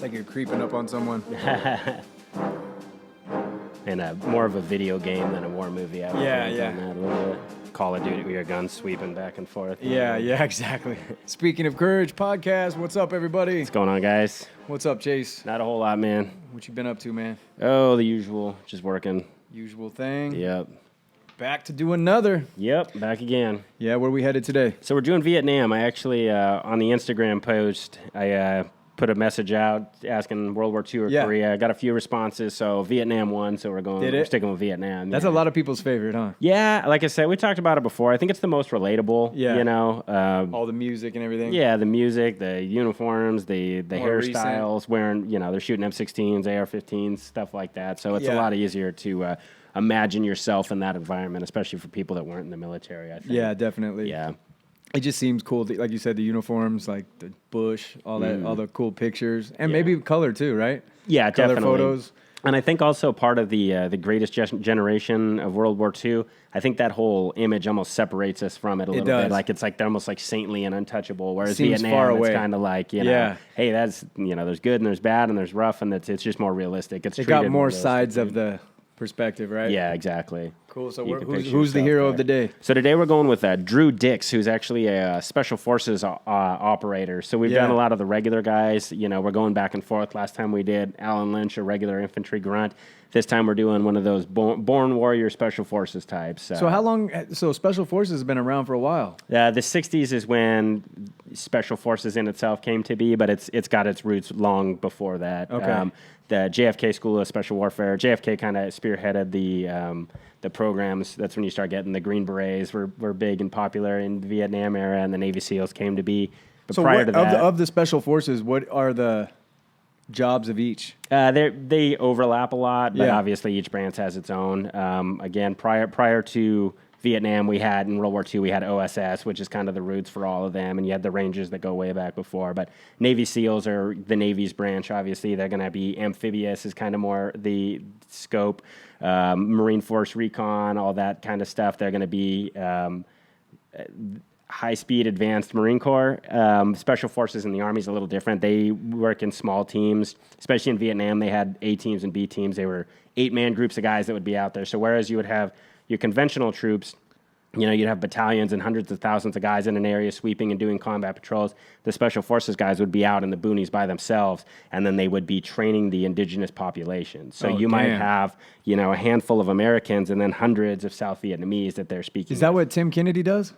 Like you're creeping up on someone. And more of a video game than a war movie. I would think on that a little bit. Call of Duty, we are guns sweeping back and forth. Yeah, exactly. Speaking of courage, podcast. What's up, everybody? What's going on, guys? What's up, Chase? Not a whole lot, man. What you been up to, man? Oh, the usual. Just working. Usual thing. Yep. Back to do another. Yep, back again. Yeah, where are we headed today? So we're doing Vietnam. I actually, on the Instagram post, I put a message out asking World War II or Korea. I got a few responses, so Vietnam won, so we're sticking with Vietnam. That's a lot of people's favorite, huh? Yeah, like I said, we talked about it before. I think it's the most relatable, you know. All the music and everything. Yeah, the music, the uniforms, the hairstyles, recent. wearing, they're shooting M16s, AR-15s, stuff like that. So it's a lot easier to imagine yourself in that environment, especially for people that weren't in the military, I think. Yeah, definitely. Yeah. It just seems cool, like you said, the uniforms, like the bush, all that, all the cool pictures, and maybe color too, right? Yeah, color definitely. Photos. And I think also part of the greatest generation of World War II, I think that whole image almost separates us from it a little bit. Like it's like they're almost like saintly and untouchable, whereas Seems Vietnam, far away. it's kind of like, hey, that's, there's good and there's bad and there's rough, and it's just more realistic. It's got more sides of the perspective, right? Yeah, exactly. Cool. So who's the hero of the day? So today we're going with Drew Dix, who's actually a Special Forces operator. So we've done a lot of the regular guys. We're going back and forth. Last time we did Alan Lynch, a regular infantry grunt. This time we're doing one of those born warrior Special Forces types. So how long? So Special Forces has been around for a while. The 60s is when Special Forces in itself came to be, but it's got its roots long before that. Okay. The JFK School of Special Warfare, JFK kind of spearheaded the programs. That's when you start getting the Green Berets were big and popular in the Vietnam era, and the Navy SEAls came to be. But so prior to that, of the Special Forces, what are the jobs of each? They overlap a lot, but obviously each branch has its own. Again, prior to Vietnam, in World War II, we had OSS, which is kind of the roots for all of them, and you had the Rangers that go way back before. But Navy SEALs are the Navy's branch, obviously. They're going to be amphibious is kind of more the scope. Marine Force Recon, all that kind of stuff. They're going to be high-speed advanced Marine Corps. Special Forces in the Army is a little different. They work in small teams, especially in Vietnam. They had A teams and B teams. They were 8-man groups of guys that would be out there. So whereas you would have your conventional troops, you'd have battalions and hundreds of thousands of guys in an area sweeping and doing combat patrols. The Special Forces guys would be out in the boonies by themselves, and then they would be training the indigenous population. So might have, a handful of Americans and then hundreds of South Vietnamese that they're speaking. Is that what Tim Kennedy does?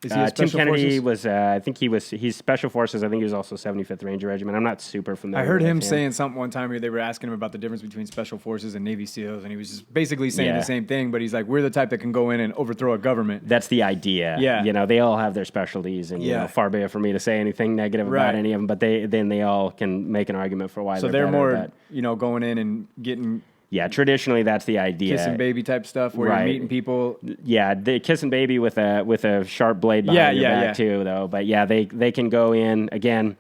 Is he a Tim Special Kennedy Forces? was, he's Special Forces. I think he was also 75th Ranger Regiment. I'm not super familiar. I heard with him saying something one time where they were asking him about the difference between Special Forces and Navy SEALs, and he was just basically saying the same thing, but he's like, we're the type that can go in and overthrow a government. That's the idea. Yeah. They all have their specialties, and far be it for me to say anything negative about any of them, but they all can make an argument for why so they're better, more, going in and getting... Yeah, traditionally that's the idea. Kissing baby type stuff where you're meeting people. Yeah, the kissing baby with a sharp blade behind your back too, though. But they can go in again.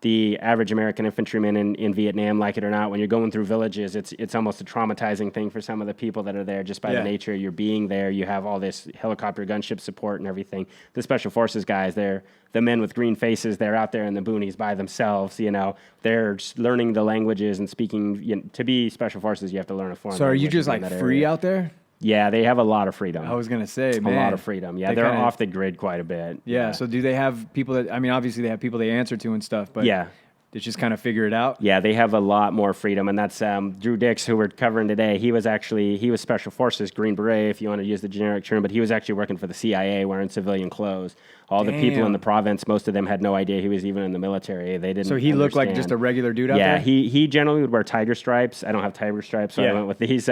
The average American infantryman in Vietnam, like it or not, when you're going through villages, it's almost a traumatizing thing for some of the people that are there just by the nature of your being there. You have all this helicopter gunship support and everything. The Special Forces guys, they're the men with green faces. They're out there in the boonies by themselves. They're just learning the languages and speaking. To be Special Forces, you have to learn a foreign language. So are you just like free out there? Yeah, they have a lot of freedom. I was going to say, man. A lot of freedom. Yeah, they're off the grid quite a bit. Yeah, so do they have people that, obviously they have people they answer to and stuff, but they just kind of figure it out? Yeah, they have a lot more freedom, and that's Drew Dix, who we're covering today. He was Special Forces, Green Beret, if you want to use the generic term, but he was actually working for the CIA wearing civilian clothes. All the people in the province, most of them had no idea he was even in the military. They didn't. So he looked like just a regular dude out there? Yeah, he generally would wear tiger stripes. I don't have tiger stripes, so I went with these.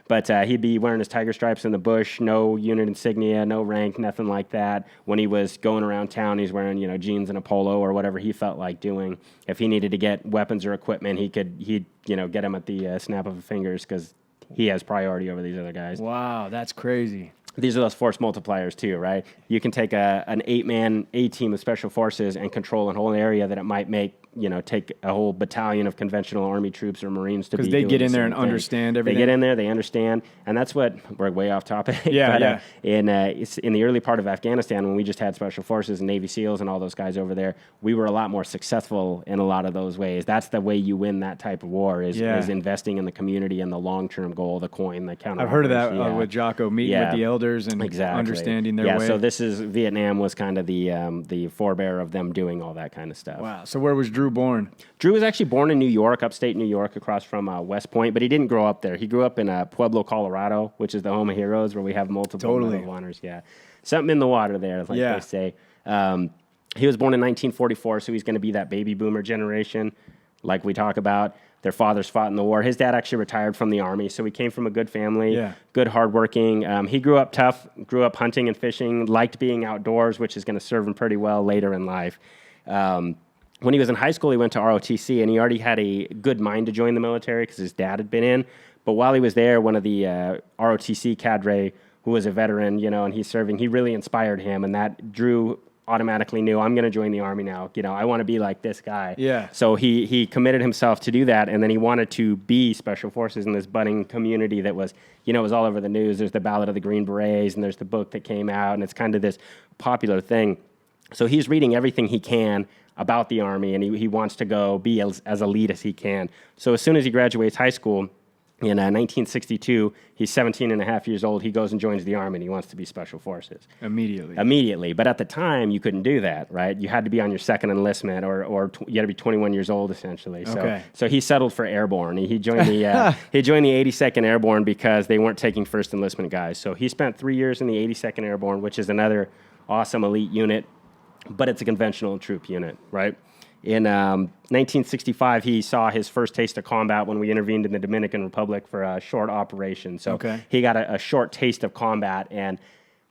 But he'd be wearing his tiger stripes in the bush, no unit insignia, no rank, nothing like that. When he was going around town, he's wearing jeans and a polo or whatever he felt like doing. If he needed to get weapons or equipment, he'd get them at the snap of the fingers because he has priority over these other guys. Wow, that's crazy. These are those force multipliers too, right? You can take an 8-man A team of Special Forces and control a whole area that it might make take a whole battalion of conventional Army troops or Marines to be because they get in there and thing. understand everything. They get in there, they understand, and that's what we're way off topic. Yeah, but, it's in the early part of Afghanistan when we just had Special Forces and Navy SEALs and all those guys over there, we were a lot more successful in a lot of those ways. That's the way you win that type of war is investing in the community and the long-term goal, the coin, the counter. I've heard of that with Jocko, meeting with the elders and understanding their way. So this is Vietnam was kind of the forebear of them doing all that kind of stuff. Wow. So where was Drew born? Drew was actually born in New York, upstate New York, across from West Point, but he didn't grow up there. He grew up in Pueblo, Colorado, which is the home of heroes, where we have multiple Medal of Honors. Yeah, something in the water there, like they say. He was born in 1944, so he's going to be that baby boomer generation, like we talk about. Their fathers fought in the war. His dad actually retired from the Army, so he came from a good family, good, hardworking. He grew up tough, grew up hunting and fishing, liked being outdoors, which is going to serve him pretty well later in life. When he was in high school, he went to ROTC, and he already had a good mind to join the military because his dad had been in. But while he was there, one of the ROTC cadre, who was a veteran, and he's serving, he really inspired him, and that Drew automatically knew, I'm going to join the Army now. I want to be like this guy. Yeah. So he committed himself to do that, and then he wanted to be Special Forces in this budding community that was, it was all over the news. There's the Ballad of the Green Berets, and there's the book that came out, and it's kind of this popular thing. So he's reading everything he can about the Army, and he wants to go be as elite as he can. So as soon as he graduates high school, in 1962, he's 17 and a half years old. He goes and joins the Army, and he wants to be Special Forces. Immediately. But at the time, you couldn't do that, right? You had to be on your second enlistment, or you had to be 21 years old, essentially. So he settled for airborne. He joined the he joined the 82nd Airborne because they weren't taking first enlistment guys. So he spent 3 years in the 82nd Airborne, which is another awesome elite unit, but it's a conventional troop unit, right? In 1965, he saw his first taste of combat when we intervened in the Dominican Republic for a short operation. So he got a short taste of combat, and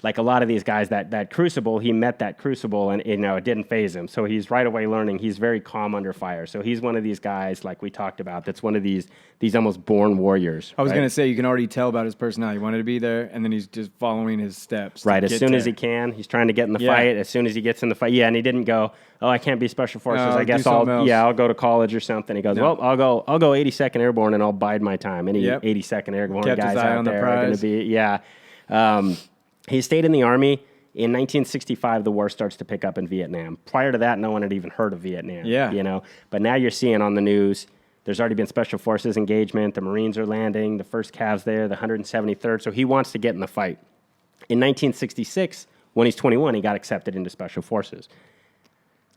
like a lot of these guys, that crucible, he met that crucible, and it didn't faze him. So he's right away learning. He's very calm under fire. So he's one of these guys, like we talked about, that's one of these almost born warriors. I was going to say, you can already tell about his personality. He wanted to be there, and then he's just following his steps. Right, as soon as he can, he's trying to get in the fight. As soon as he gets in the fight, and he didn't go, I can't be Special Forces. I guess I'll go to college or something. He goes, I'll go 82nd Airborne, and I'll bide my time. Any 82nd Airborne guys out there are going to be, he stayed in the Army. In 1965, the war starts to pick up in Vietnam. Prior to that, no one had even heard of Vietnam. But now you're seeing on the news, there's already been Special Forces engagement. The Marines are landing. The 1st Cav's there, the 173rd. So he wants to get in the fight. In 1966, when he's 21, he got accepted into Special Forces.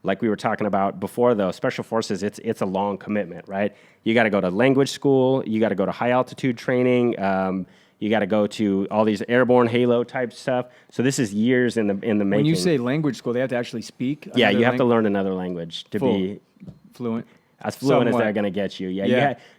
Like we were talking about before, though, Special Forces, it's a long commitment, right? You got to go to language school. You got to go to high-altitude training. You got to go to all these airborne Halo type stuff. So this is years in the making. When you say language school, they have to actually speak? Yeah, you have to learn another language to be fluent. As fluent as they're going to get you.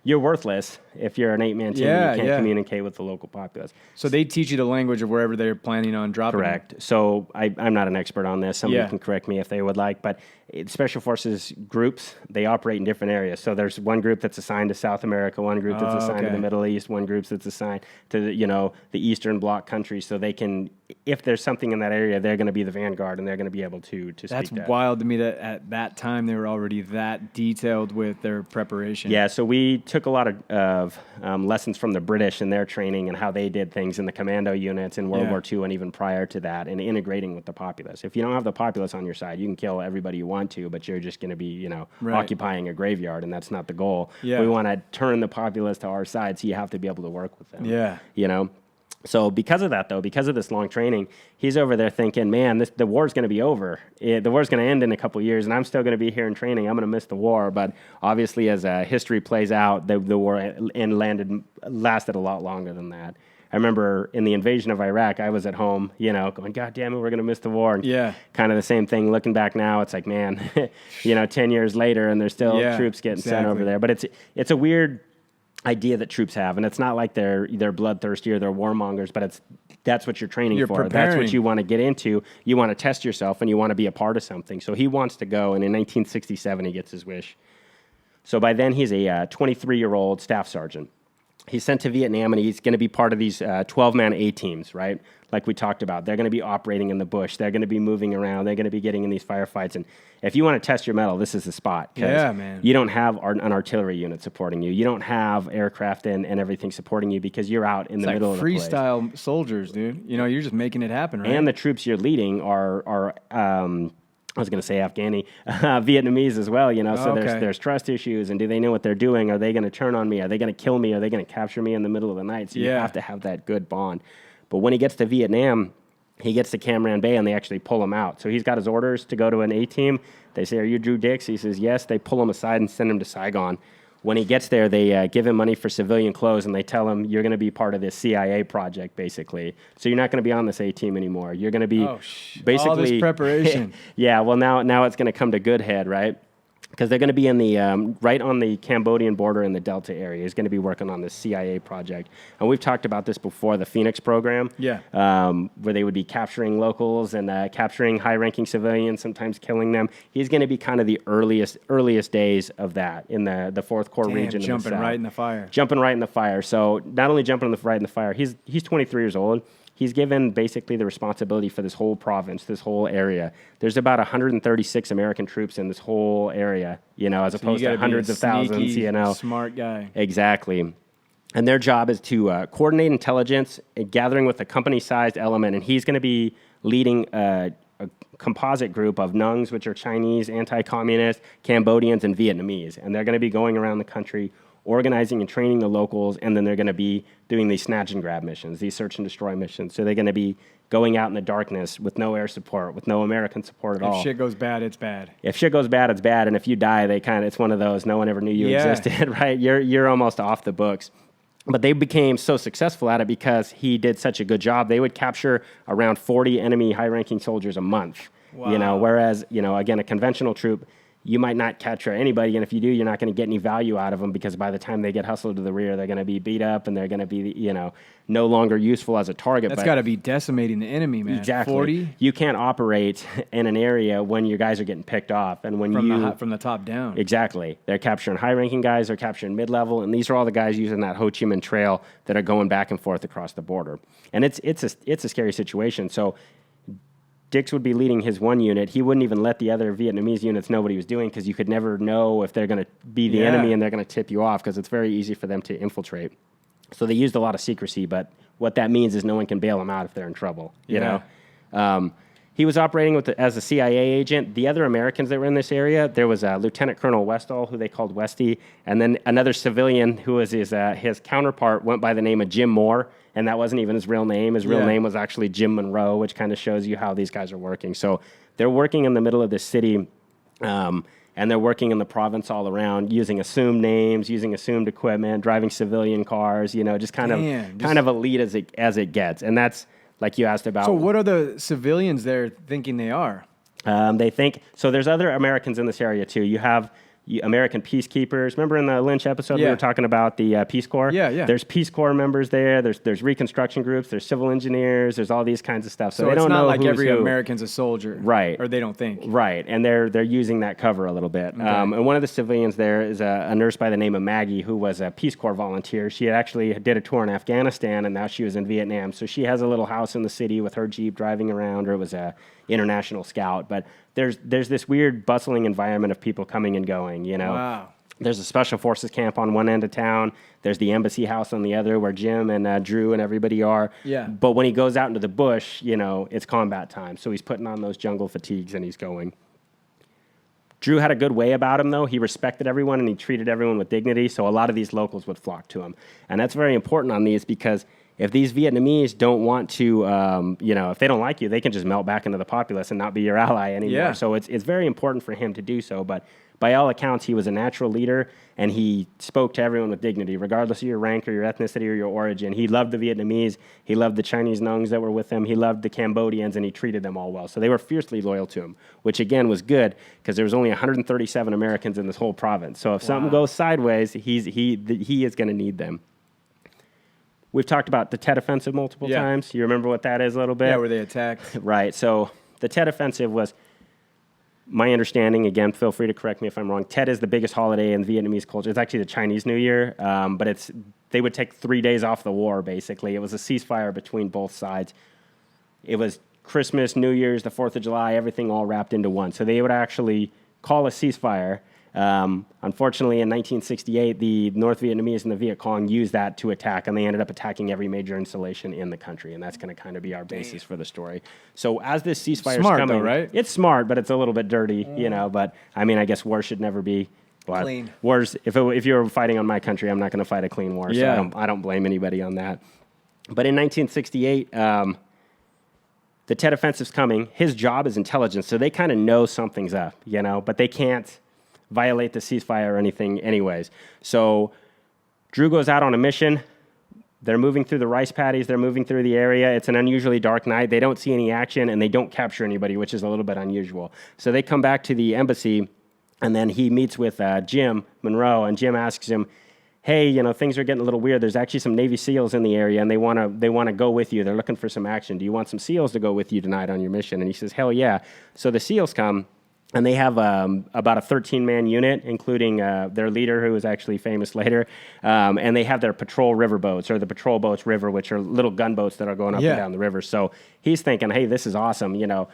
You're worthless if you're an 8-man team and you can't communicate with the local populace. So they teach you the language of wherever they're planning on dropping. Correct. So I'm not an expert on this. Somebody can correct me if they would like. But Special Forces groups, they operate in different areas. So there's one group that's assigned to South America, one group that's assigned to the Middle East, one group that's assigned to the Eastern Bloc countries. So they can, if there's something in that area, they're going to be the vanguard, and they're going to be able to speak that. That's wild to me that at that time they were already that detailed with their preparation. Yeah, so we took a lot of lessons from the British and their training and how they did things in the commando units in World War II and even prior to that, and integrating with the populace. If you don't have the populace on your side, you can kill everybody you want to, but you're just going to be, occupying a graveyard, and that's not the goal. Yeah. We want to turn the populace to our side, so you have to be able to work with them. Yeah. So because of that, though, because of this long training, he's over there thinking, man, the war's going to be over. The war's going to end in a couple years, and I'm still going to be here in training. I'm going to miss the war. But obviously, as history plays out, the war lasted a lot longer than that. I remember in the invasion of Iraq, I was at home, going, God damn it, we're going to miss the war. And kind of the same thing. Looking back now, it's like, man, 10 years later, and there's still troops getting sent over there. But it's a weird idea that troops have, and it's not like they're bloodthirsty or they're warmongers, but that's what you're training for. Preparing. That's what you want to get into. You want to test yourself, and you want to be a part of something. So he wants to go, and in 1967 he gets his wish. So by then he's a 23-year-old staff sergeant. He's sent to Vietnam, and he's going to be part of these 12-man A teams, right? Like we talked about. They're going to be operating in the bush. They're going to be moving around. They're going to be getting in these firefights. And if you want to test your mettle, this is the spot. Yeah, man. You don't have an artillery unit supporting you. You don't have aircraft and everything supporting you because you're out in the middle of the place. Freestyle soldiers, dude. You know, you're just making it happen, right? And the troops you're leading are I was going to say Afghani, Vietnamese as well, you know, so there's trust issues, and do they know what they're doing? Are they going to turn on me? Are they going to kill me? Are they going to capture me in the middle of the night? So you have to have that good bond. But when he gets to Vietnam, he gets to Cam Ranh Bay, and they actually pull him out. So he's got his orders to go to an A team. They say, "Are you Drew Dix?" He says, "Yes." They pull him aside and send him to Saigon. When he gets there, they give him money for civilian clothes, and they tell him, "You're going to be part of this CIA project, basically. So you're not going to be on this A team anymore. You're going to be basically all this preparation." Yeah, well, now it's going to come to good head, right? Because they're going to be in the right on the Cambodian border in the Delta area. He's going to be working on this CIA project. And we've talked about this before, the Phoenix program, where they would be capturing locals and capturing high-ranking civilians, sometimes killing them. He's going to be kind of the earliest days of that in the Fourth Corps region. Jumping right in the fire. Jumping right in the fire. So not only jumping right in the fire, he's 23 years old. He's given basically the responsibility for this whole province, this whole area. There's about 136 American troops in this whole area, you know, as opposed to hundreds of thousands, you know. Smart guy. Exactly. And their job is to coordinate intelligence, gathering with a company-sized element, and he's going to be leading a composite group of Nungs, which are Chinese, anti-communist, Cambodians, and Vietnamese. And they're going to be going around the country organizing and training the locals, and then they're going to be doing these snatch and grab missions, these search and destroy missions. So they're going to be going out in the darkness with no air support, with no American support at all. If shit goes bad, it's bad. If shit goes bad, it's bad. And if you die, it's one of those, no one ever knew you existed, right? You're almost off the books. But they became so successful at it because he did such a good job. They would capture around 40 enemy high-ranking soldiers a month. Wow. You know, whereas, you know, again, a conventional troop, you might not capture anybody, and if you do, you're not going to get any value out of them because by the time they get hustled to the rear, they're going to be beat up and they're going to be, you know, no longer useful as a target. That's got to be decimating the enemy, man. Exactly. 40? You can't operate in an area when your guys are getting picked off, and when from the top down. Exactly. They're capturing high-ranking guys, they're capturing mid-level, and these are all the guys using that Ho Chi Minh Trail that are going back and forth across the border. And it's a scary situation. So Dix would be leading his one unit. He wouldn't even let the other Vietnamese units know what he was doing because you could never know if they're going to be the enemy and they're going to tip you off because it's very easy for them to infiltrate. So they used a lot of secrecy, but what that means is no one can bail them out if they're in trouble, you know? He was operating as a CIA agent. The other Americans that were in this area, there was Lieutenant Colonel Westall, who they called Westy, and then another civilian who was his counterpart went by the name of Jim Moore, and that wasn't even his real name. His real name was actually Jim Monroe, which kind of shows you how these guys are working. So they're working in the middle of this city, and they're working in the province all around, using assumed names, using assumed equipment, driving civilian cars, you know, just kind of elite as it gets. And that's, like you asked about. So what are the civilians there thinking they are? They think, so there's other Americans in this area too. You have American peacekeepers. Remember in the Lynch episode we were talking about the Peace Corps? Yeah. There's Peace Corps members there. There's reconstruction groups. There's civil engineers. There's all these kinds of stuff. So they don't know it's not like every American's a soldier. Right. Or they don't think. Right. And they're using that cover a little bit. Okay. And one of the civilians there is a nurse by the name of Maggie who was a Peace Corps volunteer. She actually did a tour in Afghanistan, and now she was in Vietnam. So she has a little house in the city with her Jeep driving around, or it was a international scout. But there's this weird bustling environment of people coming and going, you know. Wow. There's a special forces camp on one end of town. There's the embassy house on the other where Jim and Drew and everybody are. Yeah. But when he goes out into the bush, you know, it's combat time. So he's putting on those jungle fatigues and he's going. Drew had a good way about him, though. He respected everyone and he treated everyone with dignity. So a lot of these locals would flock to him. And that's very important on these because if these Vietnamese don't want to, you know, if they don't like you, they can just melt back into the populace and not be your ally anymore. Yeah. So it's very important for him to do so. But by all accounts, he was a natural leader, and he spoke to everyone with dignity, regardless of your rank or your ethnicity or your origin. He loved the Vietnamese. He loved the Chinese Nungs that were with him. He loved the Cambodians, and he treated them all well. So they were fiercely loyal to him, which, again, was good because there was only 137 Americans in this whole province. So if something goes sideways, he is going to need them. We've talked about the Tet Offensive multiple times. You remember what that is a little bit? Yeah, where they attacked. Right. So the Tet Offensive was, my understanding, again, feel free to correct me if I'm wrong, Tet is the biggest holiday in Vietnamese culture. It's actually the Chinese New Year, but they would take 3 days off the war, basically. It was a ceasefire between both sides. It was Christmas, New Year's, the 4th of July, everything all wrapped into one. So they would actually call a ceasefire. Unfortunately, in 1968, the North Vietnamese and the Viet Cong used that to attack, and they ended up attacking every major installation in the country, and that's going to kind of be our basis for the story. So as this ceasefire is coming, though, right? It's smart, but it's a little bit dirty, you know. But I mean, I guess war should never be clean. Wars. If you were fighting on my country, I'm not going to fight a clean war. Yeah. So I don't blame anybody on that. But in 1968. The Tet Offensive's coming. His job is intelligence, so they kind of know something's up, you know, but they can't violate the ceasefire or anything anyways. So Drew goes out on a mission. They're moving through the rice paddies. They're moving through the area. It's an unusually dark night. They don't see any action, and they don't capture anybody, which is a little bit unusual. So they come back to the embassy, and then he meets with Jim Monroe, and Jim asks him, hey, you know, things are getting a little weird. There's actually some Navy SEAls in the area, and they want to go with you. They're looking for some action. Do you want some SEAls to go with you tonight on your mission? And he says, hell yeah. So the SEAls come, and they have about a 13-man unit, including their leader, who is actually famous later, and they have their patrol river boats, or the patrol boats river, which are little gunboats that are going up and down the river. So he's thinking, hey, this is awesome, you know.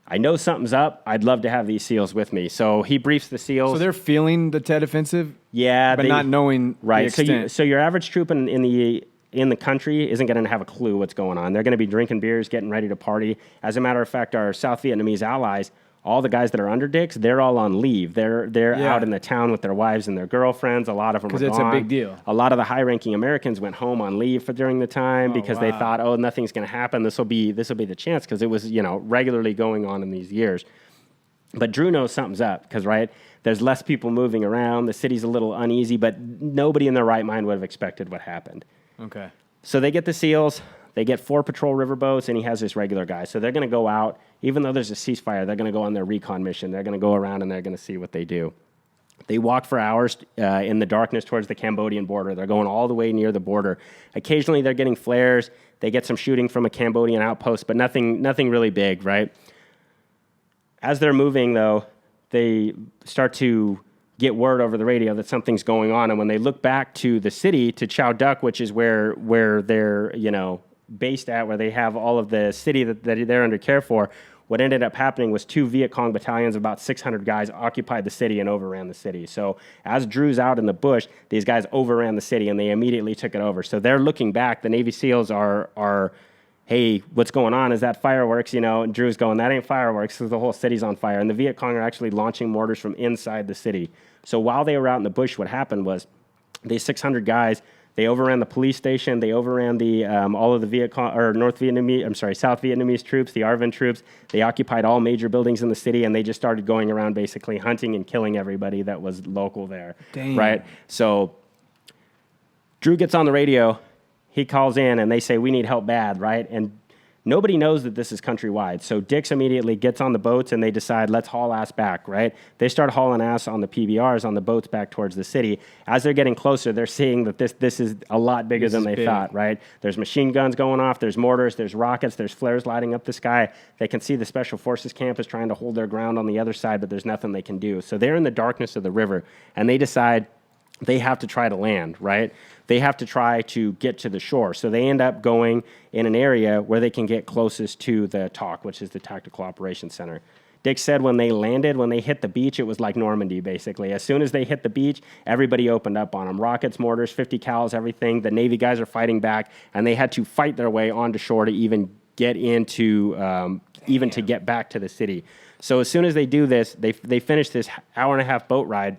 I know something's up. I'd love to have these SEAls with me. So he briefs the SEAls. So they're feeling the Tet Offensive? Yeah. But not knowing the extent. So your average troop in the country isn't going to have a clue what's going on. They're going to be drinking beers, getting ready to party. As a matter of fact, our South Vietnamese allies, all the guys that are under Dix, they're all on leave. They're out in the town with their wives and their girlfriends. A lot of them are gone. Because it's a big deal. A lot of the high-ranking Americans went home on leave during the time because they thought, oh, nothing's going to happen. This will be the chance, because it was, you know, regularly going on in these years. But Drew knows something's up because, right, there's less people moving around. The city's a little uneasy, but nobody in their right mind would have expected what happened. Okay. So they get the SEALs. They get 4 patrol riverboats, and he has this regular guy. So they're going to go out. Even though there's a ceasefire, they're going to go on their recon mission. They're going to go around, and they're going to see what they do. They walk for hours in the darkness towards the Cambodian border. They're going all the way near the border. Occasionally, they're getting flares. They get some shooting from a Cambodian outpost, but nothing really big, right? As they're moving, though, they start to get word over the radio that something's going on. And when they look back to the city, to Chow Duck, which is where they're, you know, based at, where they have all of the city that they're under care for, what ended up happening was 2 Viet Cong battalions of about 600 guys occupied the city and overran the city. So as Drew's out in the bush, these guys overran the city, and they immediately took it over. So they're looking back. The Navy SEAls are hey, what's going on? Is that fireworks? You know, and Drew's going, that ain't fireworks, because the whole city's on fire. And the Viet Cong are actually launching mortars from inside the city. So while they were out in the bush, what happened was these 600 guys, they overran the police station. They overran the all of the South Vietnamese troops, the ARVN troops. They occupied all major buildings in the city, and they just started going around basically hunting and killing everybody that was local there. Dang. Right? So Drew gets on the radio. He calls in, and they say, we need help bad, right? And nobody knows that this is countrywide. So Dix immediately gets on the boats, and they decide, let's haul ass back, right? They start hauling ass on the PBRs, on the boats back towards the city. As they're getting closer, they're seeing that this is a lot bigger than they thought, right? There's machine guns going off, there's mortars, there's rockets, there's flares lighting up the sky. They can see the Special Forces camp is trying to hold their ground on the other side, but there's nothing they can do. So they're in the darkness of the river, and they decide they have to try to land, right? They have to try to get to the shore. So they end up going in an area where they can get closest to the TOC, which is the Tactical Operations Center. Dick said when they landed, when they hit the beach, it was like Normandy, basically. As soon as they hit the beach, everybody opened up on them. Rockets, mortars, 50 cals, everything. The Navy guys are fighting back, and they had to fight their way onto shore to even get into, to get back to the city. So as soon as they do this, they finish this hour-and-a-half boat ride.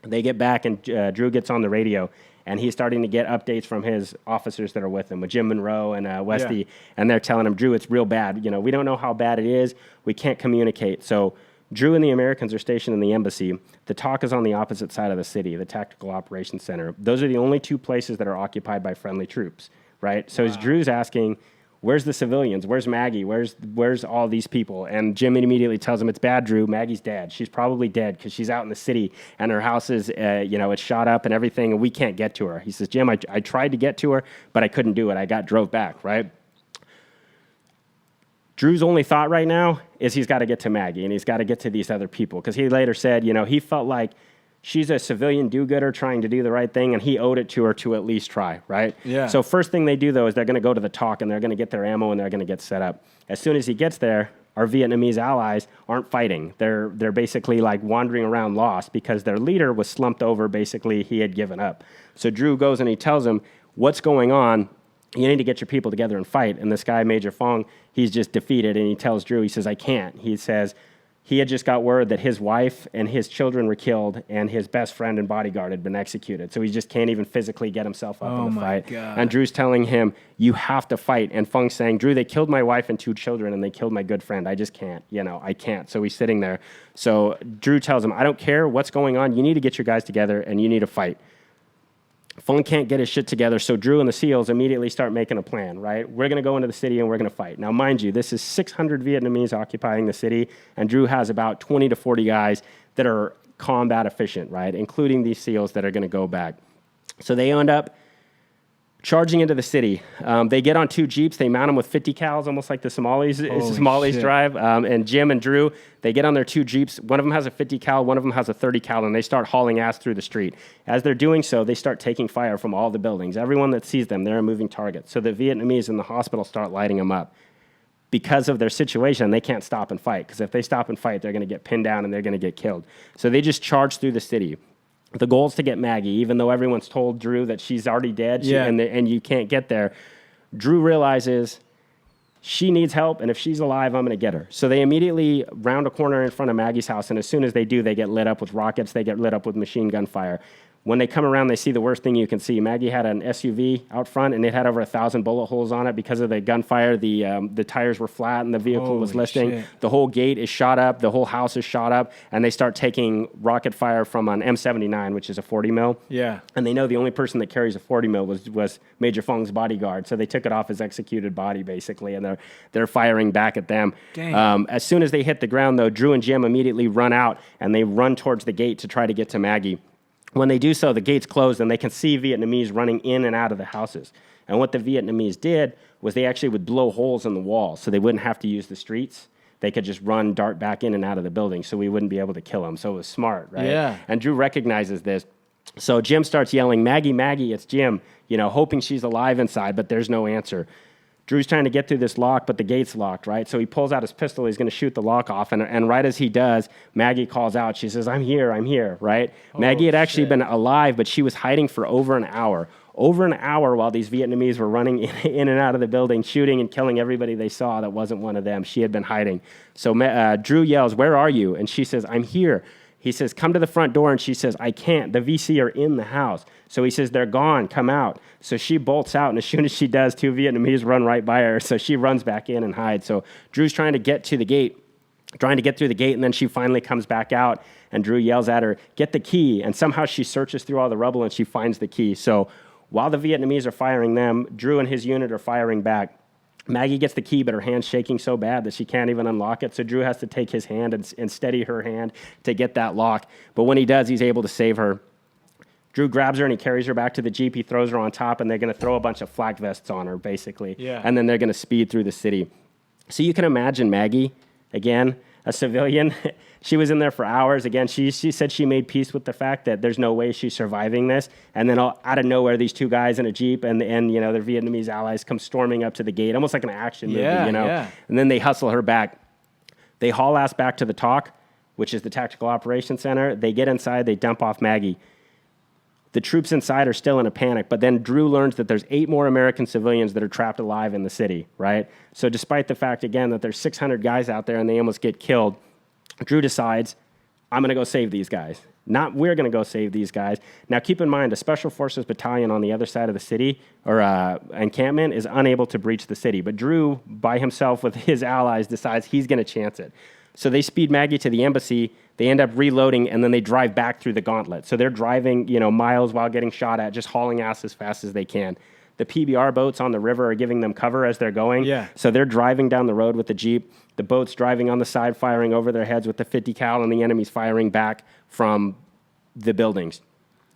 They get back, and Drew gets on the radio, and he's starting to get updates from his officers that are with him, with Jim Monroe and Westy, and they're telling him, Drew, it's real bad. You know, we don't know how bad it is. We can't communicate. So Drew and the Americans are stationed in the embassy. The TOC is on the opposite side of the city, the Tactical Operations Center. Those are the only 2 places that are occupied by friendly troops, right? So as Drew's asking, where's the civilians? Where's Maggie? Where's all these people? And Jim immediately tells him, it's bad, Drew. Maggie's dead. She's probably dead because she's out in the city, and her house is, it's shot up and everything, and we can't get to her. He says, Jim, I tried to get to her, but I couldn't do it. I got drove back, right? Drew's only thought right now is he's got to get to Maggie, and he's got to get to these other people, because he later said, he felt like she's a civilian do-gooder trying to do the right thing, and he owed it to her to at least try, right? Yeah. So first thing they do, though, is they're going to go to the talk, and they're going to get their ammo, and they're going to get set up. As soon as he gets there, our Vietnamese allies aren't fighting. They're basically like wandering around lost because their leader was slumped over. Basically, he had given up. So Drew goes and he tells him, what's going on? You need to get your people together and fight. And this guy, Major Fong, he's just defeated, and he tells Drew, he says, I can't. He says, he had just got word that his wife and his children were killed and his best friend and bodyguard had been executed. So he just can't even physically get himself up in the fight. God. And Drew's telling him, you have to fight. And Feng's saying, Drew, they killed my wife and 2 children and they killed my good friend. I just can't, I can't. So he's sitting there. So Drew tells him, I don't care what's going on. You need to get your guys together and you need to fight. Feng can't get his shit together, so Drew and the SEALs immediately start making a plan, right? We're going to go into the city and we're going to fight. Now, mind you, this is 600 Vietnamese occupying the city, and Drew has about 20 to 40 guys that are combat efficient, right? Including these SEALs that are going to go back. So they end up charging into the city. They get on 2 Jeeps. They mount them with 50 cals, almost like the Somalis drive. And Jim and Drew, they get on their 2 Jeeps. One of them has a 50 cal, one of them has a 30 cal, and they start hauling ass through the street. As they're doing so, they start taking fire from all the buildings. Everyone that sees them, they're a moving target. So the Vietnamese in the hospital start lighting them up. Because of their situation, they can't stop and fight, because if they stop and fight, they're going to get pinned down and they're going to get killed. So they just charge through the city. The goal is to get Maggie, even though everyone's told Drew that she's already dead and you can't get there. Drew realizes she needs help, and if she's alive, I'm going to get her. So they immediately round a corner in front of Maggie's house, and as soon as they do, they get lit up with rockets, they get lit up with machine gun fire. When they come around, they see the worst thing you can see. Maggie had an SUV out front, and it had over 1,000 bullet holes on it because of the gunfire. The tires were flat, and the vehicle was listing. Shit. The whole gate is shot up. The whole house is shot up, and they start taking rocket fire from an M79, which is a 40 mil. Yeah. And they know the only person that carries a 40 mil was Major Feng's bodyguard, so they took it off his executed body, basically, and they're firing back at them. As soon as they hit the ground, though, Drew and Jim immediately run out, and they run towards the gate to try to get to Maggie. When they do so, the gate's closed, and they can see Vietnamese running in and out of the houses. And what the Vietnamese did was they actually would blow holes in the walls so they wouldn't have to use the streets. They could just dart back in and out of the building so we wouldn't be able to kill them. So it was smart, right? Yeah. And Drew recognizes this. So Jim starts yelling, Maggie, Maggie, it's Jim, hoping she's alive inside, but there's no answer. Drew's trying to get through this lock, but the gate's locked, right? So he pulls out his pistol. He's going to shoot the lock off. And right as he does, Maggie calls out. She says, I'm here, right? Maggie had actually been alive, but she was hiding for over an hour. Over an hour while these Vietnamese were running in and out of the building, shooting and killing everybody they saw that wasn't one of them. She had been hiding. So Drew yells, where are you? And she says, I'm here. He says, come to the front door, and she says, I can't. The VC are in the house. So he says, they're gone. Come out. So she bolts out, and as soon as she does, 2 Vietnamese run right by her. So she runs back in and hides. So Drew's trying to get through the gate, and then she finally comes back out, and Drew yells at her, get the key. And somehow she searches through all the rubble, and she finds the key. So while the Vietnamese are firing them, Drew and his unit are firing back. Maggie gets the key, but her hand's shaking so bad that she can't even unlock it. So Drew has to take his hand and steady her hand to get that lock. But when he does, he's able to save her. Drew grabs her and he carries her back to the Jeep. He throws her on top, and they're going to throw a bunch of flak vests on her, basically. Yeah. And then they're going to speed through the city. So you can imagine Maggie, again, a civilian. She was in there for hours. Again, she said she made peace with the fact that there's no way she's surviving this. And then out of nowhere, these 2 guys in a Jeep and their Vietnamese allies come storming up to the gate, almost like an action movie, Yeah. And then they hustle her back. They haul ass back to the talk, which is the Tactical Operations Center. They get inside. They dump off Maggie. The troops inside are still in a panic, but then Drew learns that there's 8 more American civilians that are trapped alive in the city, right? So despite the fact, again, that there's 600 guys out there and they almost get killed, Drew decides, I'm going to go save these guys. Not we're going to go save these guys. Now, keep in mind, a Special Forces battalion on the other side of the city, or encampment, is unable to breach the city. But Drew, by himself with his allies, decides he's going to chance it. So they speed Maggie to the embassy. They end up reloading, and then they drive back through the gauntlet. So they're driving, miles while getting shot at, just hauling ass as fast as they can. The PBR boats on the river are giving them cover as they're going. Yeah. So they're driving down the road with the Jeep. The boat's driving on the side, firing over their heads with the 50 cal, and the enemy's firing back from the buildings.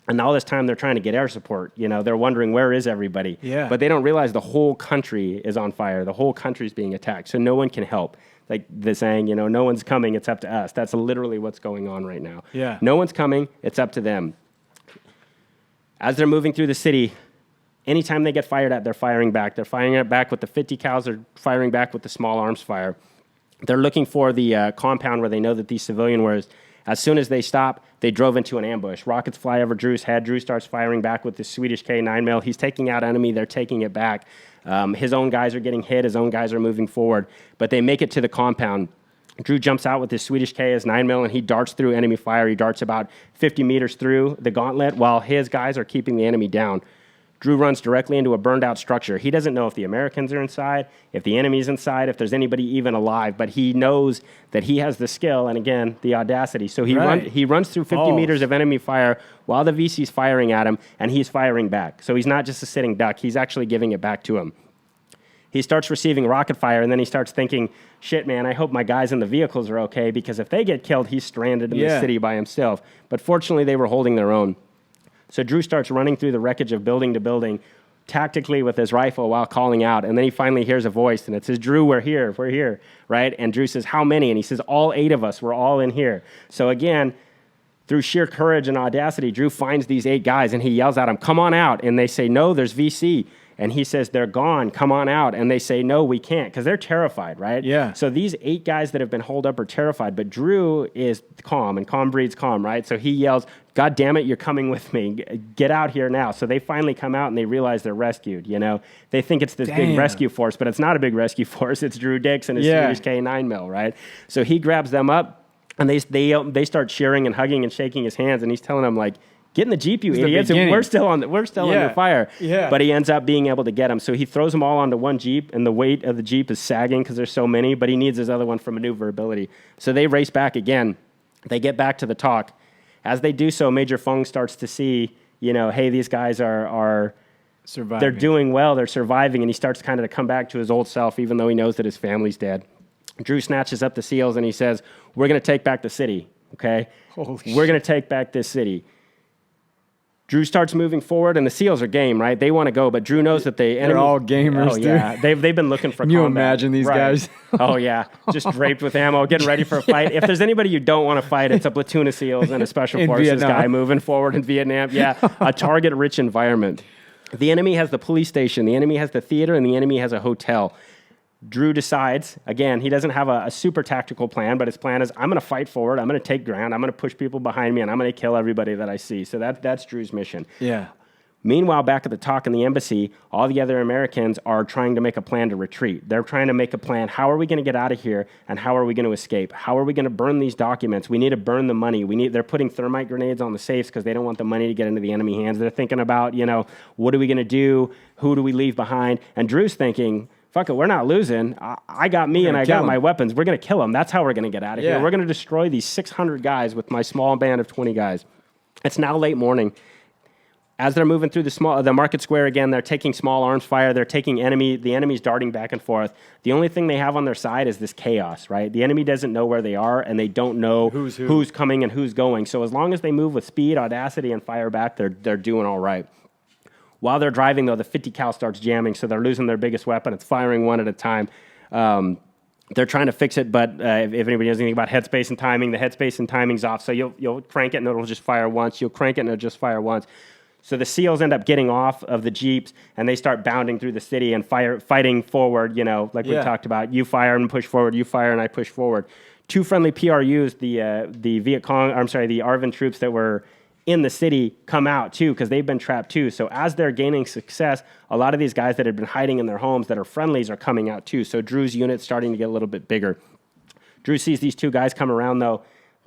And all this time, they're trying to get air support. They're wondering, where is everybody? Yeah. But they don't realize the whole country is on fire. The whole country is being attacked, so no one can help. like the saying, no one's coming, it's up to us. That's literally what's going on right now. Yeah. No one's coming, it's up to them. As they're moving through the city, anytime they get fired at, they're firing back. They're firing it back with the 50 cals. They're firing back with the small arms fire. They're looking for the compound where they know that these civilian were. As soon as they stop, they drove into an ambush. Rockets fly over Drew's head. Drew starts firing back with the Swedish K9 mil. He's taking out enemy. They're taking it back. His own guys are getting hit. His own guys are moving forward. But they make it to the compound. Drew jumps out with his Swedish K, his 9 mil, and he darts through enemy fire. He darts about 50 meters through the gauntlet while his guys are keeping the enemy down. Drew runs directly into a burned-out structure. He doesn't know if the Americans are inside, if the enemy's inside, if there's anybody even alive, but he knows that he has the skill and, again, the audacity. So he runs through 50 meters of enemy fire while the VC's firing at him, and he's firing back. So he's not just a sitting duck. He's actually giving it back to him. He starts receiving rocket fire, and then he starts thinking, shit, man, I hope my guys in the vehicles are okay, because if they get killed, he's stranded in the city by himself. But fortunately, they were holding their own. So Drew starts running through the wreckage of building to building tactically with his rifle while calling out. And then he finally hears a voice, and it says, Drew, we're here, right? And Drew says, how many? And he says, all 8 of us, we're all in here. So again, through sheer courage and audacity, Drew finds these 8 guys, and he yells at them, come on out. And they say, no, there's VC. And he says, they're gone, come on out. And they say, no, we can't, because they're terrified, right? Yeah. So these 8 guys that have been holed up are terrified, but Drew is calm, and calm breeds calm, right? So he yells, God damn it, you're coming with me. Get out here now. So they finally come out, and they realize they're rescued, They think it's this big rescue force, but it's not a big rescue force. It's Drew Dix and his Swedish K9 mil, right? So he grabs them up, and they start cheering and hugging and shaking his hands, and he's telling them, like, get in the Jeep, you idiots. We're still under fire. Yeah. But he ends up being able to get them. So he throws them all onto one Jeep, and the weight of the Jeep is sagging because there's so many, but he needs his other one for maneuverability. So they race back again. They get back to the talk. As they do so, Major Fung starts to see, hey, these guys are surviving. They're doing well. They're surviving. And he starts kind of to come back to his old self, even though he knows that his family's dead. Drew snatches up the SEALs, and he says, we're going to take back the city, okay? We're going to take back this city. Drew starts moving forward, and the SEALs are game, right? They want to go, but Drew knows that they're all gamers, dude. Yeah, they've been looking for Can you imagine these guys? Oh, yeah, just draped with ammo, getting ready for a fight. If there's anybody you don't want to fight, it's a platoon of SEAls and a Special Forces guy moving forward in Vietnam. Yeah, a target-rich environment. The enemy has the police station, the enemy has the theater, and the enemy has a hotel. Drew decides, again, he doesn't have a super tactical plan, but his plan is, I'm going to fight forward, I'm going to take ground, I'm going to push people behind me, and I'm going to kill everybody that I see. So that's Drew's mission. Yeah. Meanwhile, back at the talk in the embassy, all the other Americans are trying to make a plan to retreat. They're trying to make a plan. How are we going to get out of here, and how are we going to escape? How are we going to burn these documents? We need to burn the money. They're putting thermite grenades on the safes because they don't want the money to get into the enemy hands. They're thinking about, what are we going to do? Who do we leave behind? And Drew's thinking, fuck it, we're not losing. I got me and I got my weapons. We're going to kill them. That's how we're going to get out of here. We're going to destroy these 600 guys with my small band of 20 guys. It's now late morning. As they're moving through the market square again, they're taking small arms fire. They're taking the enemy's darting back and forth. The only thing they have on their side is this chaos, right? The enemy doesn't know where they are, and they don't know who's coming and who's going. So as long as they move with speed, audacity, and fire back, they're doing all right. While they're driving, though, the 50 cal starts jamming, so they're losing their biggest weapon. It's firing one at a time. They're trying to fix it, but if anybody knows anything about headspace and timing, the headspace and timing's off. So you'll crank it, and it'll just fire once. You'll crank it, and it'll just fire once. So the SEALs end up getting off of the Jeeps, and they start bounding through the city and fighting forward, like we talked about. You fire and push forward. You fire and I push forward. 2 friendly PRUs, the the ARVN troops that were in the city come out too, because they've been trapped too. So as they're gaining success, a lot of these guys that had been hiding in their homes that are friendlies are coming out too. So Drew's unit's starting to get a little bit bigger. Drew sees these 2 guys come around, though,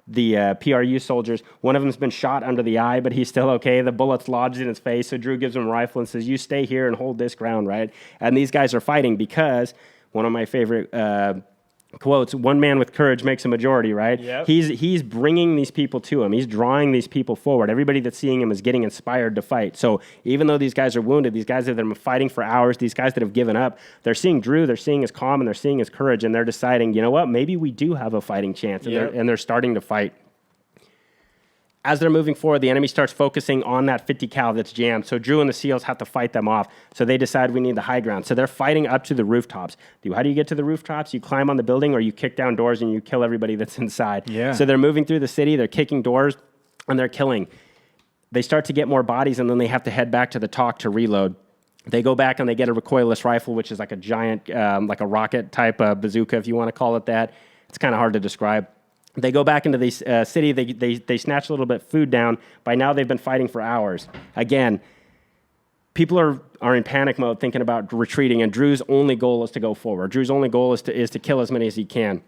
the PRU soldiers. One of them's been shot under the eye, but he's still okay. The bullet's lodged in his face, so Drew gives him a rifle and says, you stay here and hold this ground, right? And these guys are fighting because, one of my favorite quotes, one man with courage makes a majority, right? Yep. He's bringing these people to him. He's drawing these people forward. Everybody that's seeing him is getting inspired to fight. So even though these guys are wounded, these guys that have been fighting for hours, these guys that have given up, they're seeing Drew, they're seeing his calm, and they're seeing his courage, and they're deciding, you know what, maybe we do have a fighting chance, and they're starting to fight. As they're moving forward, the enemy starts focusing on that 50 cal that's jammed. So Drew and the SEALs have to fight them off. So they decide we need the high ground. So they're fighting up to the rooftops. How do you get to the rooftops? You climb on the building or you kick down doors and you kill everybody that's inside. Yeah. So they're moving through the city, they're kicking doors, and they're killing. They start to get more bodies, and then they have to head back to the talk to reload. They go back and they get a recoilless rifle, which is like a giant, like a rocket type bazooka, if you want to call it that. It's kind of hard to describe. They go back into the city. They snatch a little bit of food down. By now, they've been fighting for hours. Again, people are in panic mode, thinking about retreating. And Drew's only goal is to go forward. Drew's only goal is to kill as many as he can.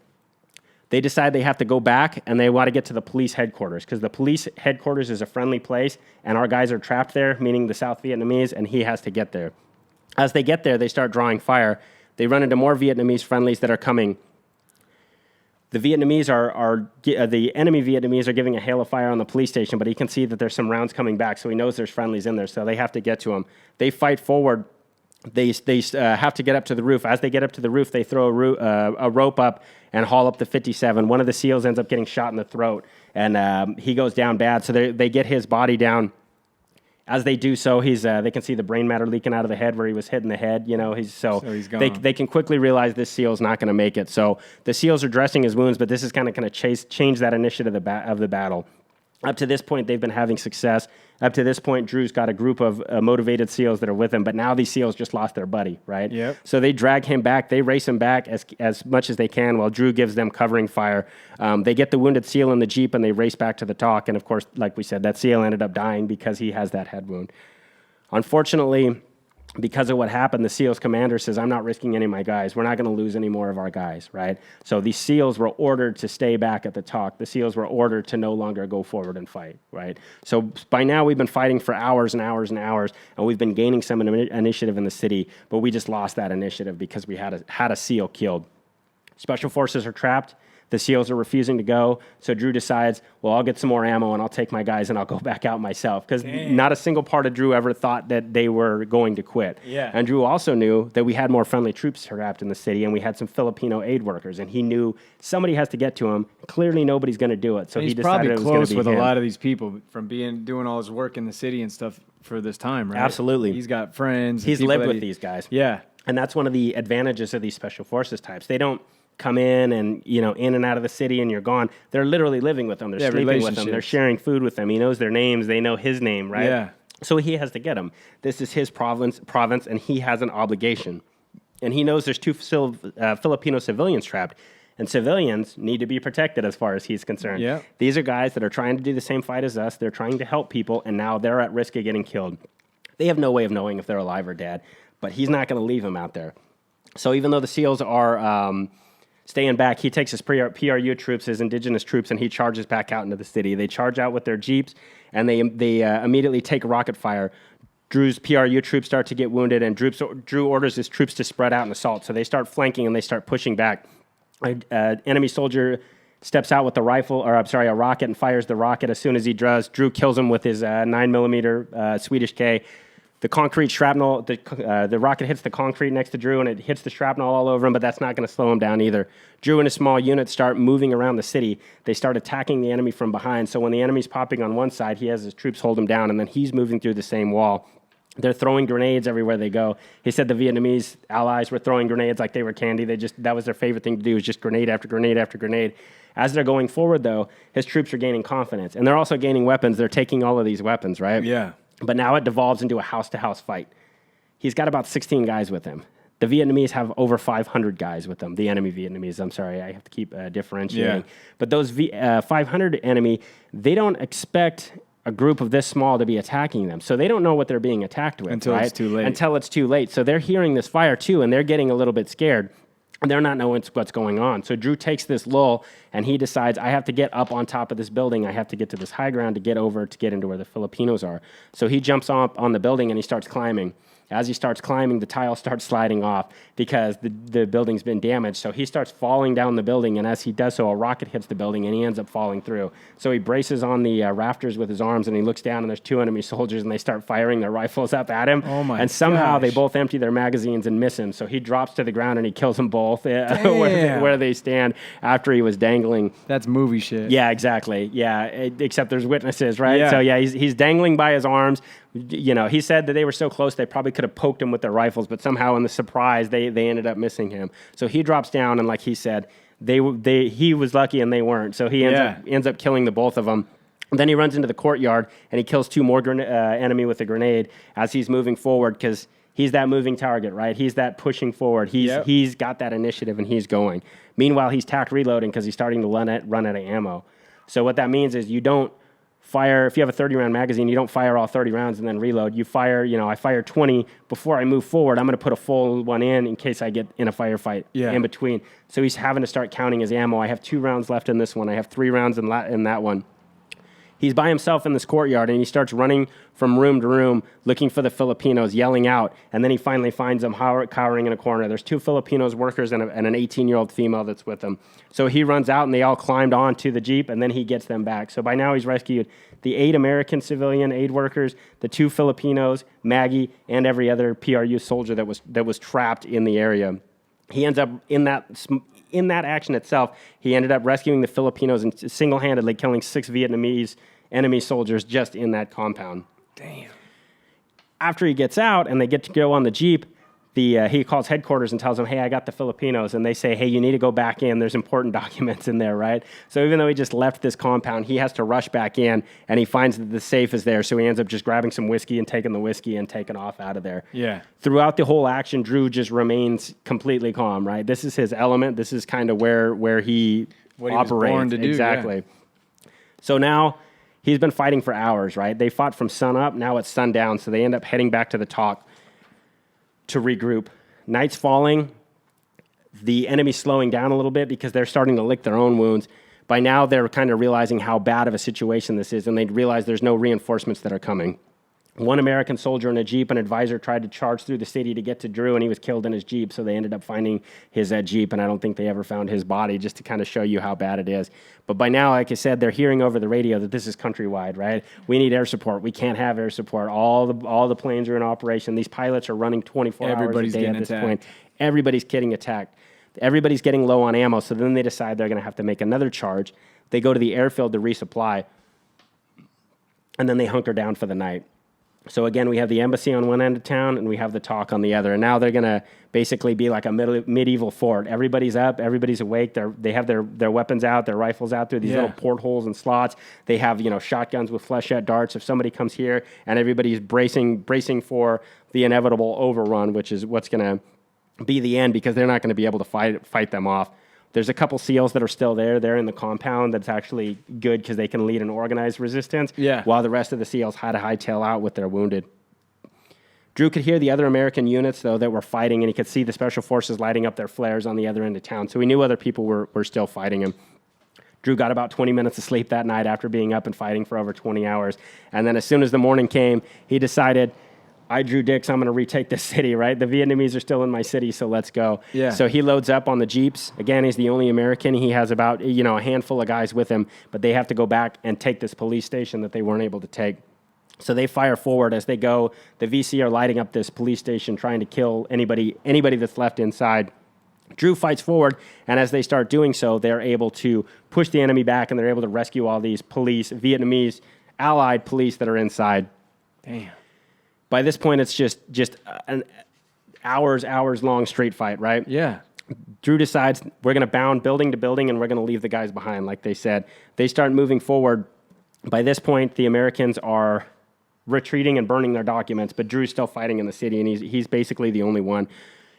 They decide they have to go back, and they want to get to the police headquarters because the police headquarters is a friendly place, and our guys are trapped there, meaning the South Vietnamese, and he has to get there. As they get there, they start drawing fire. They run into more Vietnamese friendlies that are coming. The Vietnamese the enemy Vietnamese are giving a hail of fire on the police station, but he can see that there's some rounds coming back, so he knows there's friendlies in there, so they have to get to him. They fight forward. They have to get up to the roof. As they get up to the roof, they throw a rope up and haul up the 57. One of the SEALs ends up getting shot in the throat, and he goes down bad, so they get his body down. As they do so, they can see the brain matter leaking out of the head where he was hit in the head. He's gone. They can quickly realize this SEAL's not going to make it. So the SEALs are dressing his wounds, but this is kind of going to change that initiative of the battle. Up to this point, they've been having success. Up to this point, Drew's got a group of motivated SEALs that are with him, but now these SEALs just lost their buddy, right? Yep. So they drag him back. They race him back as much as they can while Drew gives them covering fire. They get the wounded SEAL in the Jeep, and they race back to the talk. And, of course, like we said, that SEAL ended up dying because he has that head wound. Unfortunately, because of what happened, the SEALs commander says, I'm not risking any of my guys. We're not going to lose any more of our guys, right? So these SEALs were ordered to stay back at the talk. The SEALs were ordered to no longer go forward and fight, right? So by now we've been fighting for hours and hours and hours, and we've been gaining some initiative in the city, but we just lost that initiative because we had a SEAL killed. Special forces are trapped. The SEALs are refusing to go, so Drew decides, well, I'll get some more ammo and I'll take my guys and I'll go back out myself, because not a single part of Drew ever thought that they were going to quit. Yeah. And Drew also knew that we had more friendly troops trapped in the city, and we had some Filipino aid workers, and he knew somebody has to get to him. Clearly, nobody's going to do it, so he decided it was going to be close with him. a lot of these people from doing all his work in the city and stuff for this time, right? Absolutely. He's got friends. He's lived with these guys. Yeah. And that's one of the advantages of these special forces types. They don't come in and, in and out of the city and you're gone. They're literally living with them. They're sleeping with them. They're sharing food with them. He knows their names. They know his name, right? Yeah. So he has to get them. This is his province, and he has an obligation. And he knows there's two Filipino civilians trapped, and civilians need to be protected as far as he's concerned. Yeah. These are guys that are trying to do the same fight as us. They're trying to help people, and now they're at risk of getting killed. They have no way of knowing if they're alive or dead, but he's not going to leave them out there. So even though the SEALs are staying back, he takes his PRU troops, his indigenous troops, and he charges back out into the city. They charge out with their Jeeps, and they immediately take rocket fire. Drew's PRU troops start to get wounded, and Drew orders his troops to spread out and assault. So they start flanking, and they start pushing back. Enemy soldier steps out with a rocket, and fires the rocket. As soon as he does, Drew kills him with his 9mm Swedish K. The concrete shrapnel, the rocket hits the concrete next to Drew, and it hits the shrapnel all over him, but that's not going to slow him down either. Drew and his small unit start moving around the city. They start attacking the enemy from behind, so when the enemy's popping on one side, he has his troops hold him down, and then he's moving through the same wall. They're throwing grenades everywhere they go. He said the Vietnamese allies were throwing grenades like they were candy. That was their favorite thing to do, was just grenade after grenade after grenade. As they're going forward, though, his troops are gaining confidence, and they're also gaining weapons. They're taking all of these weapons, right? Yeah. But now it devolves into a house-to-house fight. He's got about 16 guys with him. The Vietnamese have over 500 guys with them. The enemy Vietnamese, I'm sorry, I have to keep differentiating. Yeah. But those 500 enemy, they don't expect a group of this small to be attacking them. So they don't know what they're being attacked with. Until it's too late. Until it's too late. So they're hearing this fire too, and they're getting a little bit scared. And they're not knowing what's going on. So Drew takes this lull, and he decides, I have to get up on top of this building. I have to get to this high ground to get into where the Filipinos are. So he jumps up on the building, and he starts climbing. As he starts climbing, the tile starts sliding off because the building's been damaged. So he starts falling down the building, and as he does so, a rocket hits the building, and he ends up falling through. So he braces on the rafters with his arms, and he looks down, and there's 2 enemy soldiers, and they start firing their rifles up at him. Oh my And somehow they gosh. both empty their magazines and miss him. So he drops to the ground, and he kills them both where they stand after he was dangling. That's movie shit. Yeah, exactly. Yeah, except there's witnesses, right? Yeah. So yeah, he's dangling by his arms. You know, he said that they were so close they probably could have poked him with their rifles, but somehow in the surprise they ended up missing him. So he drops down, and like he said, he was lucky and they weren't. So he ends up killing the both of them. And then he runs into the courtyard and he kills 2 more enemy with a grenade as he's moving forward because he's that moving target, right? He's that pushing forward. He's got that initiative and he's going. Meanwhile, he's tack reloading because he's starting to run out of ammo. So what that means is you don't fire, if you have a 30-round magazine, you don't fire all 30 rounds and then reload. You fire, I fire 20 before I move forward. I'm going to put a full one in case I get in a firefight in between. So he's having to start counting his ammo. I have 2 rounds left in this one. I have 3 rounds in that one. He's by himself in this courtyard, and he starts running from room to room looking for the Filipinos, yelling out, and then he finally finds them cowering in a corner. There's 2 Filipinos workers and an 18-year-old female that's with him. So he runs out, and they all climbed onto the Jeep, and then he gets them back. So by now he's rescued the 8 American civilian aid workers, the 2 Filipinos, Maggie, and every other PRU soldier that was trapped in the area. He ends up in that action itself, he ended up rescuing the Filipinos and single-handedly killing 6 Vietnamese enemy soldiers just in that compound. Damn. After he gets out and they get to go on the Jeep, he calls headquarters and tells them, hey, I got the Filipinos. And they say, hey, you need to go back in. There's important documents in there, right? So even though he just left this compound, he has to rush back in, and he finds that the safe is there. So he ends up just grabbing some whiskey and taking the whiskey and taking off out of there. Yeah. Throughout the whole action, Drew just remains completely calm, right? This is his element. This is kind of where he operates. Was born to do, exactly. Yeah. So now he's been fighting for hours, right? They fought from sun up. Now it's sundown. So they end up heading back to the talk to regroup. Night's falling. The enemy's slowing down a little bit because they're starting to lick their own wounds. By now, they're kind of realizing how bad of a situation this is, and they realize there's no reinforcements that are coming. 1 American soldier in a Jeep, an advisor, tried to charge through the city to get to Drew, and he was killed in his Jeep, so they ended up finding his Jeep, and I don't think they ever found his body, just to kind of show you how bad it is. But by now, like I said, they're hearing over the radio that this is countrywide, right? We need air support. We can't have air support. All the planes are in operation. These pilots are running 24 hours a day at this point. Everybody's getting attacked. Everybody's getting low on ammo, so then they decide they're going to have to make another charge. They go to the airfield to resupply, and then they hunker down for the night. So again, we have the embassy on one end of town, and we have the talk on the other. And now they're going to basically be like a medieval fort. Everybody's up, everybody's awake. They have their weapons out, their rifles out through these little portholes and slots. They have shotguns with flechette darts. If somebody comes here, and everybody's bracing for the inevitable overrun, which is what's going to be the end, because they're not going to be able to fight them off. There's a couple SEALs that are still there. They're in the compound. That's actually good because they can lead an organized resistance. Yeah. While the rest of the SEALs had to hightail out with their wounded. Drew could hear the other American units, though, that were fighting, and he could see the special forces lighting up their flares on the other end of town. So he knew other people were still fighting him. Drew got about 20 minutes of sleep that night after being up and fighting for over 20 hours. And then as soon as the morning came, he decided, I drew dicks, I'm going to retake this city, right? The Vietnamese are still in my city, so let's go. Yeah. So he loads up on the Jeeps. Again, he's the only American. He has about, a handful of guys with him, but they have to go back and take this police station that they weren't able to take. So they fire forward as they go. The VC are lighting up this police station, trying to kill anybody that's left inside. Drew fights forward, and as they start doing so, they're able to push the enemy back, and they're able to rescue all these Vietnamese allied police that are inside. Damn. By this point, it's just an hours long street fight, right? Yeah. Drew decides we're going to bound building to building, and we're going to leave the guys behind, like they said. They start moving forward. By this point, the Americans are retreating and burning their documents, but Drew's still fighting in the city, and he's basically the only one.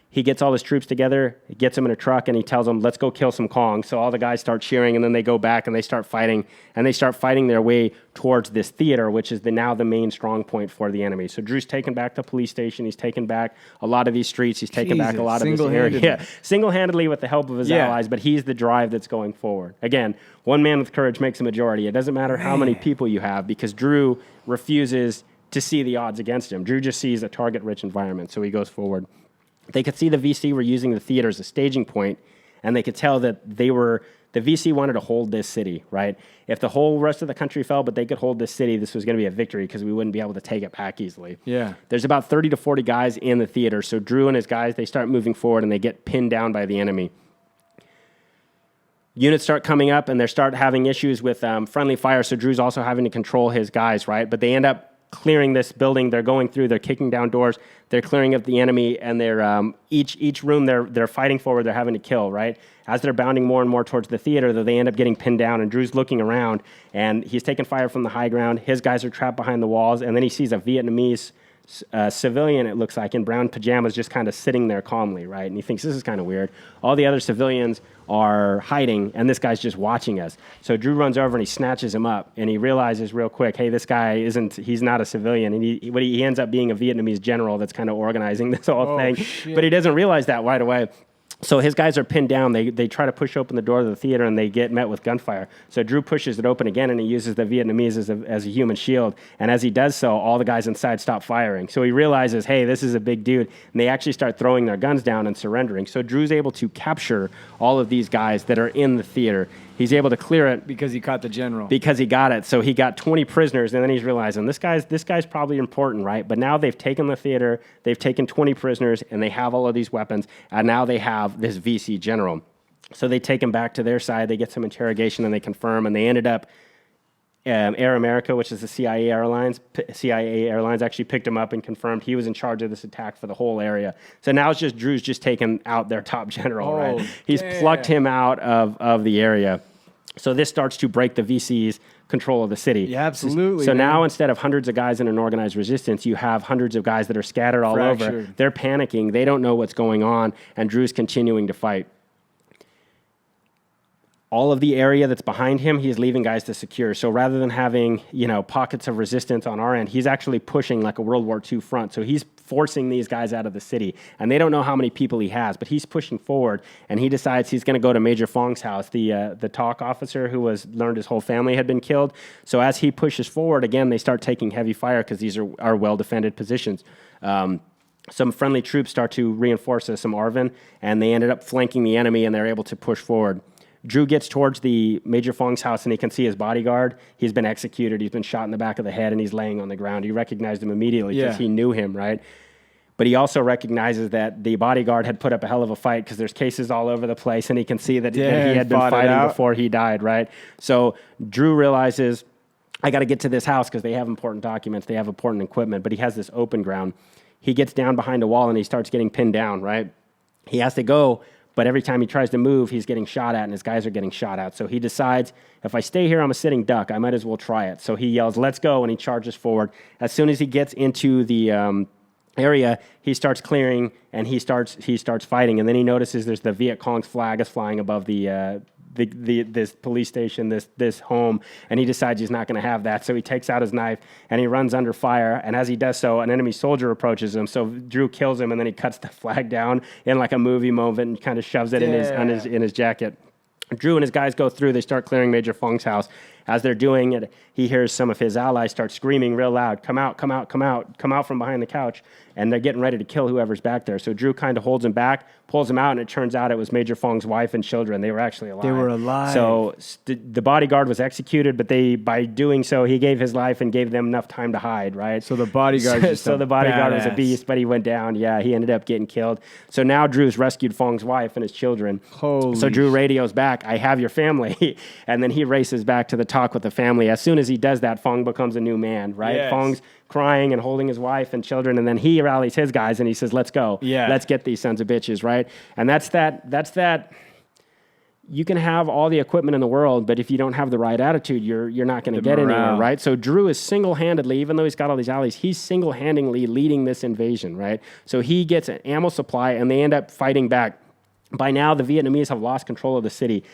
He gets all his troops together, he gets them in a truck, and he tells them, let's go kill some Kongs. So all the guys start cheering, and then they go back and they start fighting, their way towards this theater, which is now the main strong point for the enemy. So Drew's taken back the police station, he's taken back a lot of these streets, he's taken back a lot of this area. Yeah, single-handedly with the help of his allies, but he's the drive that's going forward. Again, one man with courage makes a majority. It doesn't matter how many people you have, because Drew refuses to see the odds against him. Drew just sees a target-rich environment, so he goes forward. They could see the VC were using the theater as a staging point, and they could tell that the VC wanted to hold this city, right? If the whole rest of the country fell, but they could hold this city, this was going to be a victory because we wouldn't be able to take it back easily. Yeah. There's about 30 to 40 guys in the theater, so Drew and his guys, they start moving forward, and they get pinned down by the enemy. Units start coming up, and they start having issues with friendly fire, so Drew's also having to control his guys, right? But they end up clearing this building. They're going through, they're kicking down doors, they're clearing up the enemy, and they're each room they're fighting for, they're having to kill, right? As they're bounding more and more towards the theater, they end up getting pinned down, and Drew's looking around, and he's taking fire from the high ground. His guys are trapped behind the walls, and then he sees a Vietnamese civilian, it looks like, in brown pajamas just kind of sitting there calmly, right? And he thinks, this is kind of weird. All the other civilians are hiding, and this guy's just watching us. So Drew runs over and he snatches him up, and he realizes real quick, hey, this guy he's not a civilian. And he ends up being a Vietnamese general that's kind of organizing this whole thing. Shit. But he doesn't realize that right away. So his guys are pinned down. They try to push open the door of the theater, and they get met with gunfire. So Drew pushes it open again, and he uses the Vietnamese as a human shield. And as he does so, all the guys inside stop firing. So he realizes, hey, this is a big dude. And they actually start throwing their guns down and surrendering. So Drew's able to capture all of these guys that are in the theater. He's able to clear it. Because he caught the general. Because he got it. So he got 20 prisoners, and then he's realizing this guy's probably important, right? But now they've taken the theater, they've taken 20 prisoners, and they have all of these weapons, and now they have this VC general. So they take him back to their side, they get some interrogation, and they confirm, and they ended up, Air America, which is the CIA Airlines actually picked him up and confirmed he was in charge of this attack for the whole area. So now it's just Drew's just taken out their top general, right? He's plucked him out of the area. So this starts to break the VC's control of the city. Yeah, absolutely. So now instead of hundreds of guys in an organized resistance, you have hundreds of guys that are scattered all over. They're panicking. They don't know what's going on, and Drew's continuing to fight. All of the area that's behind him, he's leaving guys to secure. So rather than having, pockets of resistance on our end, he's actually pushing like a World War II front. So he's forcing these guys out of the city. And they don't know how many people he has, but he's pushing forward, and he decides he's going to go to Major Fong's house, the TOC officer who learned his whole family had been killed. So as he pushes forward, again, they start taking heavy fire because these are well-defended positions. Some friendly troops start to reinforce some ARVN, and they ended up flanking the enemy, and they're able to push forward. Drew gets towards the Major Fong's house, and he can see his bodyguard. He's been executed. He's been shot in the back of the head, and he's laying on the ground. He recognized him immediately because he knew him, right? But he also recognizes that the bodyguard had put up a hell of a fight because there's cases all over the place, and he can see that he had been fighting before he died, right? So Drew realizes, I got to get to this house because they have important documents. They have important equipment, but he has this open ground. He gets down behind a wall, and he starts getting pinned down, right? He has to go, but every time he tries to move, he's getting shot at, and his guys are getting shot at. So he decides, if I stay here, I'm a sitting duck. I might as well try it. So he yells, let's go, and he charges forward. As soon as he gets into the area, he starts clearing, and he starts fighting. And then he notices there's the Viet Cong's flag is flying above this police station, this home, and he decides he's not going to have that. So he takes out his knife, and he runs under fire. And as he does so, an enemy soldier approaches him. So Drew kills him, and then he cuts the flag down in like a movie moment and kind of shoves it in his jacket. Drew and his guys go through. They start clearing Major Fong's house. As they're doing it, he hears some of his allies start screaming real loud, come out, come out, come out, come out from behind the couch. And they're getting ready to kill whoever's back there. So Drew kind of holds him back, pulls him out, and it turns out it was Major Fong's wife and children. They were actually alive. They were alive. So the bodyguard was executed, but by doing so, he gave his life and gave them enough time to hide, right? So the bodyguard was a beast, but he went down. Yeah, he ended up getting killed. So now Drew's rescued Fong's wife and his children. So Drew radios back, I have your family. And then he races back to the talk with the family. As soon as he does that, Fong becomes a new man, right? Yes. Fong's crying and holding his wife and children, and then he rallies his guys and he says, let's go. Yeah. Let's get these sons of bitches, right? And that's that. You can have all the equipment in the world, but if you don't have the right attitude, you're not going to get anywhere, right? So Drew is single-handedly, even though he's got all these allies, he's single-handedly leading this invasion, right? So he gets an ammo supply, and they end up fighting back. By now, the Vietnamese have lost control of the city.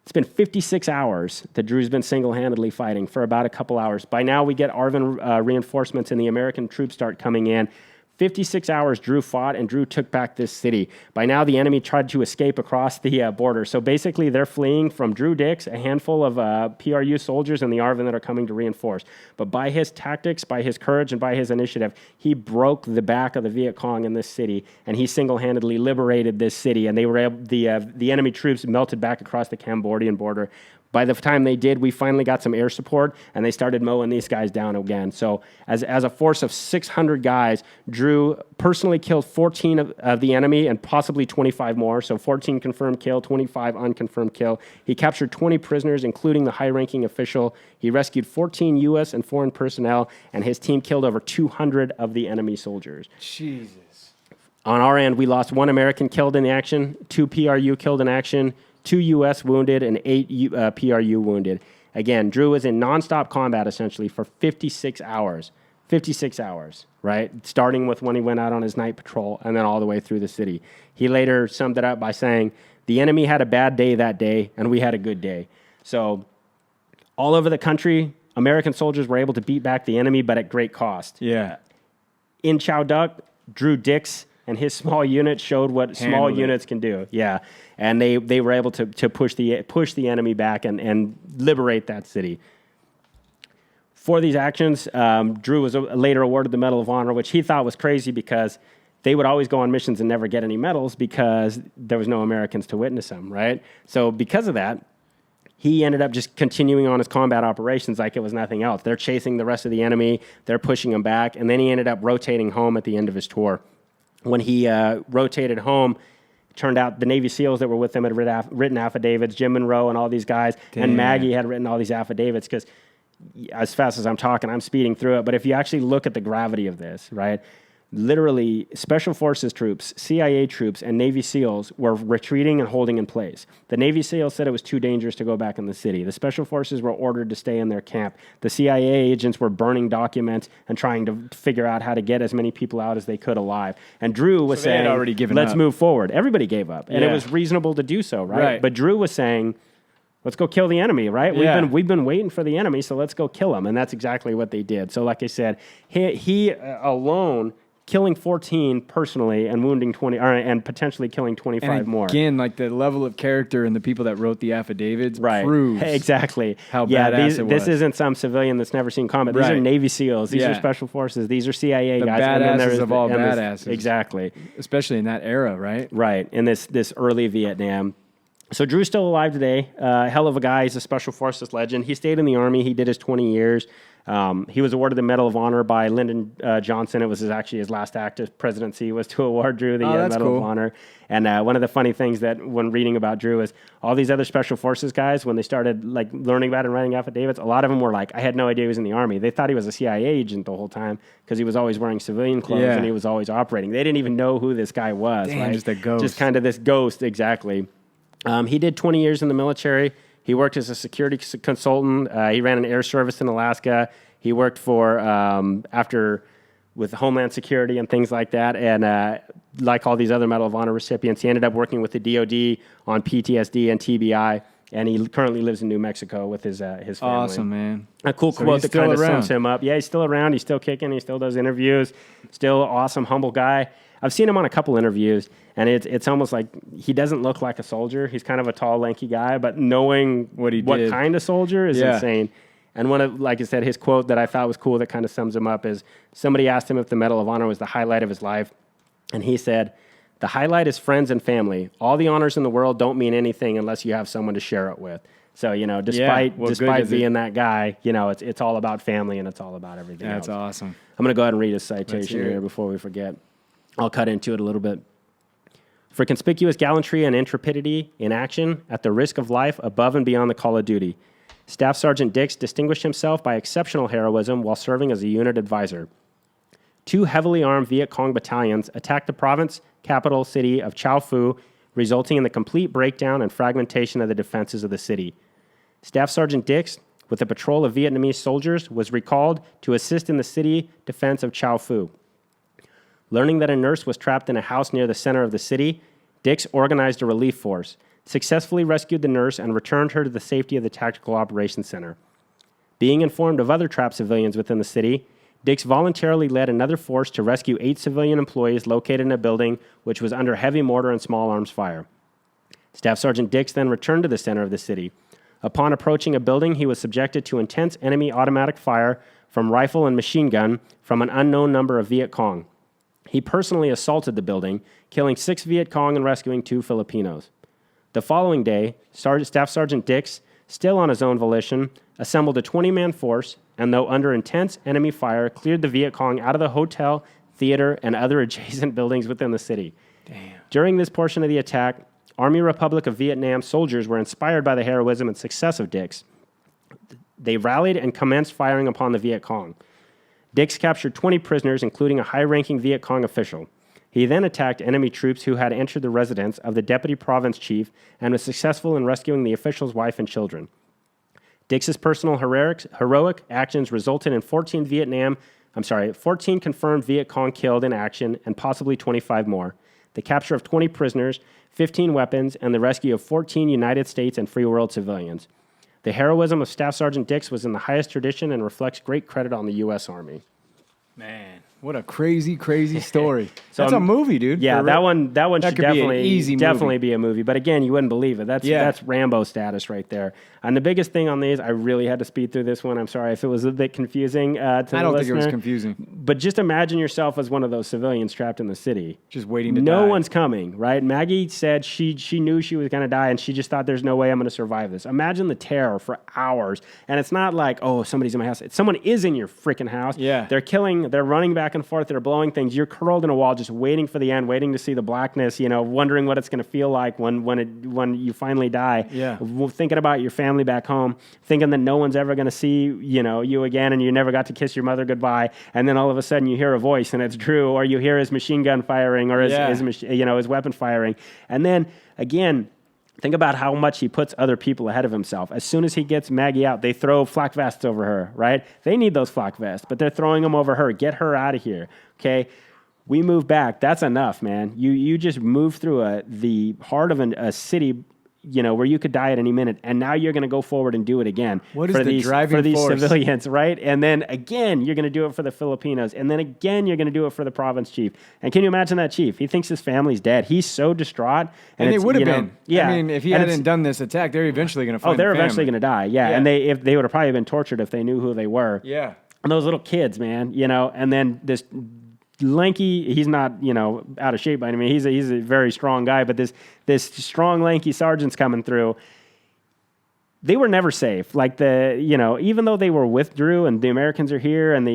It's been 56 hours that Drew's been single-handedly fighting for about a couple hours. By now, we get ARVN reinforcements, and the American troops start coming in. 56 hours, Drew fought, and Drew took back this city. By now, the enemy tried to escape across the border. So basically, they're fleeing from Drew Dix, a handful of PRU soldiers, and the ARVN that are coming to reinforce. But by his tactics, by his courage, and by his initiative, he broke the back of the Viet Cong in this city, and he single-handedly liberated this city. And they were able, the enemy troops melted back across the Cambodian border. By the time they did, we finally got some air support, and they started mowing these guys down again. So as a force of 600 guys, Drew personally killed 14 of the enemy and possibly 25 more. So 14 confirmed kill, 25 unconfirmed kill. He captured 20 prisoners, including the high-ranking official. He rescued 14 U.S. and foreign personnel, and his team killed over 200 of the enemy soldiers. Jesus. On our end, we lost 1 American killed in the action, 2 PRU killed in action, 2 U.S. wounded, and 8 PRU wounded. Again, Drew was in nonstop combat, essentially, for 56 hours. 56 hours, right? Starting with when he went out on his night patrol and then all the way through the city. He later summed it up by saying, the enemy had a bad day that day, and we had a good day. So all over the country, American soldiers were able to beat back the enemy, but at great cost. Yeah. In Chow Duck, Drew Dix and his small unit showed what small units can do. Yeah, and they were able to push the enemy back and liberate that city. For these actions, Drew was later awarded the Medal of Honor, which he thought was crazy because they would always go on missions and never get any medals because there was no Americans to witness them, right? So because of that, he ended up just continuing on his combat operations like it was nothing else. They're chasing the rest of the enemy, they're pushing him back, and then he ended up rotating home at the end of his tour. When he rotated home, it turned out the Navy SEALs that were with him had written affidavits, Jim Monroe and all these guys, and Maggie had written all these affidavits because as fast as I'm talking, I'm speeding through it. But if you actually look at the gravity of this, right, literally Special Forces troops, CIA troops, and Navy SEALs were retreating and holding in place. The Navy SEALs said it was too dangerous to go back in the city. The Special Forces were ordered to stay in their camp. The CIA agents were burning documents and trying to figure out how to get as many people out as they could alive. And Drew was saying, already given let's up. move forward. Everybody gave up. And it was reasonable to do so, right? But Drew was saying, let's go kill the enemy, right? We've been waiting for the enemy, so let's go kill him. And that's exactly what they did. So like I said, he alone killing 14 personally and wounding 20, and potentially killing 25 more. Again, like the level of character and the people that wrote the affidavits proves exactly how badass it was. This isn't some civilian that's never seen combat. These are Navy SEALs. These are Special Forces. These are CIA guys. The badasses of all badasses. Exactly. Especially in that era, right? Right, in this early Vietnam. So Drew's still alive today. Hell of a guy. He's a Special Forces legend. He stayed in the Army. He did his 20 years. He was awarded the Medal of Honor by Lyndon Johnson. It was actually his last act of presidency was to award Drew the Medal of Honor. And one of the funny things that when reading about Drew is all these other Special Forces guys, when they started like learning about it and writing affidavits, a lot of them were like, I had no idea he was in the Army. They thought he was a CIA agent the whole time because he was always wearing civilian clothes and he was always operating. They didn't even know who this guy was. Damn, right? just a ghost. Just kind of this ghost, exactly. He did 20 years in the military. He worked as a security consultant. He ran an air service in Alaska. He worked for with Homeland Security and things like that. And like all these other Medal of Honor recipients, he ended up working with the DoD on PTSD and TBI. And he currently lives in New Mexico with his family. Awesome, man. A cool quote that kind of sums him up. Yeah, he's still around. He's still kicking. He still does interviews. Still awesome, humble guy. I've seen him on a couple interviews, and it's almost like he doesn't look like a soldier. He's kind of a tall, lanky guy, but knowing what kind of soldier is insane. And one of, like I said, his quote that I thought was cool that kind of sums him up is somebody asked him if the Medal of Honor was the highlight of his life, and he said, "The highlight is friends and family. All the honors in the world don't mean anything unless you have someone to share it with." So, despite being that guy, it's all about family and it's all about everything else. That's awesome. I'm going to go ahead and read his citation here before we forget. I'll cut into it a little bit. For conspicuous gallantry and intrepidity in action at the risk of life above and beyond the call of duty, Staff Sergeant Dix distinguished himself by exceptional heroism while serving as a unit advisor. 2 heavily armed Viet Cong battalions attacked the province capital city of Chao Phu, resulting in the complete breakdown and fragmentation of the defenses of the city. Staff Sergeant Dix, with a patrol of Vietnamese soldiers, was recalled to assist in the city defense of Chao Phu. Learning that a nurse was trapped in a house near the center of the city, Dix organized a relief force, successfully rescued the nurse, and returned her to the safety of the Tactical Operations Center. Being informed of other trapped civilians within the city, Dix voluntarily led another force to rescue 8 civilian employees located in a building which was under heavy mortar and small arms fire. Staff Sergeant Dix then returned to the center of the city. Upon approaching a building, he was subjected to intense enemy automatic fire from rifle and machine gun from an unknown number of Viet Cong. He personally assaulted the building, killing 6 Viet Cong and rescuing 2 Filipinos. The following day, Staff Sergeant Dix, still on his own volition, assembled a 20-man force, and though under intense enemy fire, cleared the Viet Cong out of the hotel, theater, and other adjacent buildings within the city. Damn. During this portion of the attack, Army Republic of Vietnam soldiers were inspired by the heroism and success of Dix. They rallied and commenced firing upon the Viet Cong. Dix captured 20 prisoners, including a high-ranking Viet Cong official. He then attacked enemy troops who had entered the residence of the deputy province chief and was successful in rescuing the official's wife and children. Dix's personal heroic actions resulted in 14 confirmed Viet Cong killed in action and possibly 25 more, the capture of 20 prisoners, 15 weapons, and the rescue of 14 United States and Free World civilians. The heroism of Staff Sergeant Dix was in the highest tradition and reflects great credit on the U.S. Army. Man, what a crazy, crazy story. So that's a movie, dude. Yeah, that one should definitely be a movie. But again, you wouldn't believe it. That's Rambo status right there. And the biggest thing on these, I really had to speed through this one. I'm sorry if it was a bit confusing to the listener. I don't think it was confusing. But just imagine yourself as one of those civilians trapped in the city. Just waiting to die. No one's coming, right? Maggie said she knew she was going to die, and she just thought there's no way I'm going to survive this. Imagine the terror for hours. And it's not like, oh, somebody's in my house. Someone is in your freaking house. Yeah. They're running back and forth. They're blowing things. You're curled in a wall, just waiting for the end, waiting to see the blackness, wondering what it's going to feel like when you finally die. Yeah. Thinking about your family back home, thinking that no one's ever going to see, you again, and you never got to kiss your mother goodbye. And then all of a sudden you hear a voice and it's Drew, or you hear his machine gun firing or his weapon firing. And then again, think about how much he puts other people ahead of himself. As soon as he gets Maggie out, they throw flak vests over her, right? They need those flak vests, but they're throwing them over her. Get her out of here, okay? We move back. That's enough, man. You just move through the heart of a city, where you could die at any minute, and now you're going to go forward and do it again. What is the driving force? For these civilians, right? And then again, you're going to do it for the Filipinos, and then again, you're going to do it for the province chief. And can you imagine that chief? He thinks his family's dead. He's so distraught. And they would have been. Yeah. I mean, if he hadn't done this attack, they're eventually going to find they're eventually going to die, yeah. And they would have probably been tortured if they knew who they were. Yeah. And those little kids, man, and then this lanky, he's not, out of shape by any means. He's a very strong guy, but this strong, lanky sergeant's coming through. They were never safe. Like even though they were with Drew and the Americans are here and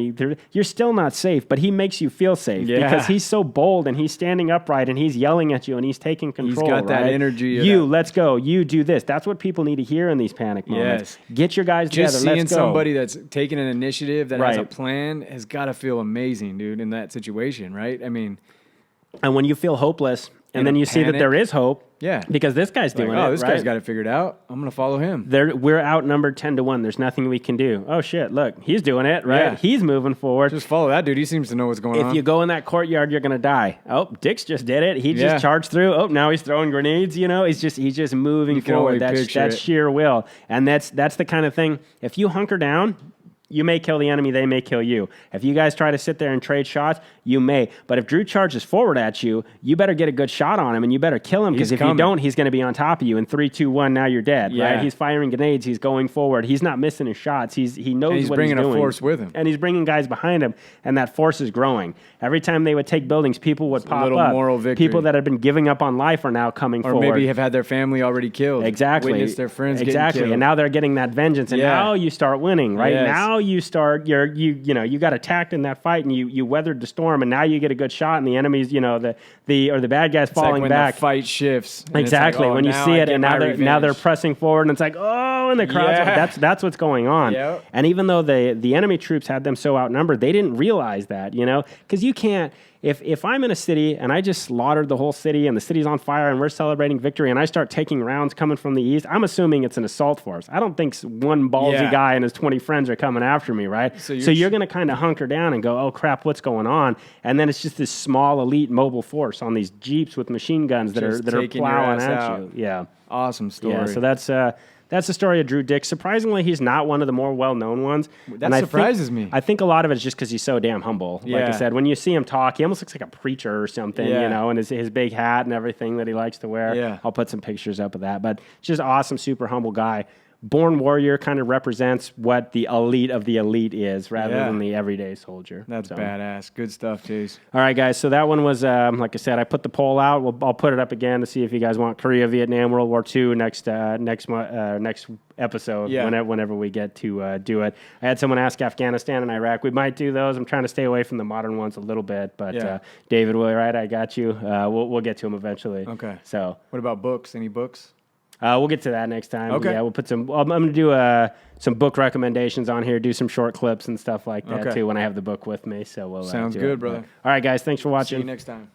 you're still not safe, but he makes you feel safe because he's so bold and he's standing upright and he's yelling at you and he's taking control. He's got that energy. Let's go. You do this. That's what people need to hear in these panic moments. Yes. Get your guys together. Just seeing somebody that's taking an initiative that has a plan has got to feel amazing, dude, in that situation, right? I mean, and when you feel hopeless and then you see that there is hope. Yeah. Because this guy's doing it. Oh, this guy's got it figured out. I'm going to follow him. We're outnumbered 10-1. There's nothing we can do. Oh, shit. Look, he's doing it, right? Yeah. He's moving forward. Just follow that dude. He seems to know what's going on. If you go in that courtyard, you're going to die. Oh, Dix just did it. He just charged through. Oh, now he's throwing grenades. He's just moving forward. That's sheer will. And that's the kind of thing. If you hunker down, you may kill the enemy, they may kill you. If you guys try to sit there and trade shots, you may. But if Drew charges forward at you, you better get a good shot on him and you better kill him because if you don't, he's going to be on top of you. In 3, 2, 1, now you're dead, right? He's firing grenades. He's going forward. He's not missing his shots. He knows what he's doing. He's bringing a force with him. And he's bringing guys behind him, and that force is growing. Every time they would take buildings, people would pop up. Moral victory. People that had been giving up on life are now coming forward. Or maybe have had their family already killed. Exactly. Witness their friends getting killed. And now they're getting that vengeance, and now you start winning, right? Yes. Now you start... You got attacked in that fight and you weathered the storm and now you get a good shot and the enemy's the bad guys falling when back. The fight shifts. Exactly. When you see it and now they're pressing forward and it's like, oh, and the crowd's that's what's going on. Yep. And even though the enemy troops had them so outnumbered, they didn't realize that, because you can't. If I'm in a city and I just slaughtered the whole city and the city's on fire and we're celebrating victory and I start taking rounds coming from the east, I'm assuming it's an assault force. I don't think one ballsy guy and his 20 friends are coming after me, right? So you're going to kind of hunker down and go, oh, crap, what's going on? And then it's just this small elite mobile force on these Jeeps with machine guns that are plowing at you. Yeah. Awesome story. Yeah, so that's the story of Drew Dix. Surprisingly, he's not one of the more well-known ones. That surprises me. I think a lot of it is just because he's so damn humble. Like I said, when you see him talk, he almost looks like a preacher or something, and his big hat and everything that he likes to wear. Yeah. I'll put some pictures up of that. But just awesome, super humble guy. Born warrior kind of represents what the elite of the elite is rather than the everyday soldier. That's badass. Good stuff, Chase. All right, guys. So that one was, like I said, I put the poll out. I'll put it up again to see if you guys want Korea, Vietnam, World War II next episode. Whenever we get to do it. I had someone ask Afghanistan and Iraq. We might do those. I'm trying to stay away from the modern ones a little bit, but David will. Right, I got you. We'll get to them eventually. Okay. So what about books? Any books? We'll get to that next time. Okay. Yeah, we'll put some. I'm going to do some book recommendations on here. Do some short clips and stuff like that too when I have the book with me. So we'll sounds do good, it. brother. All right, guys. Thanks for watching. See you next time.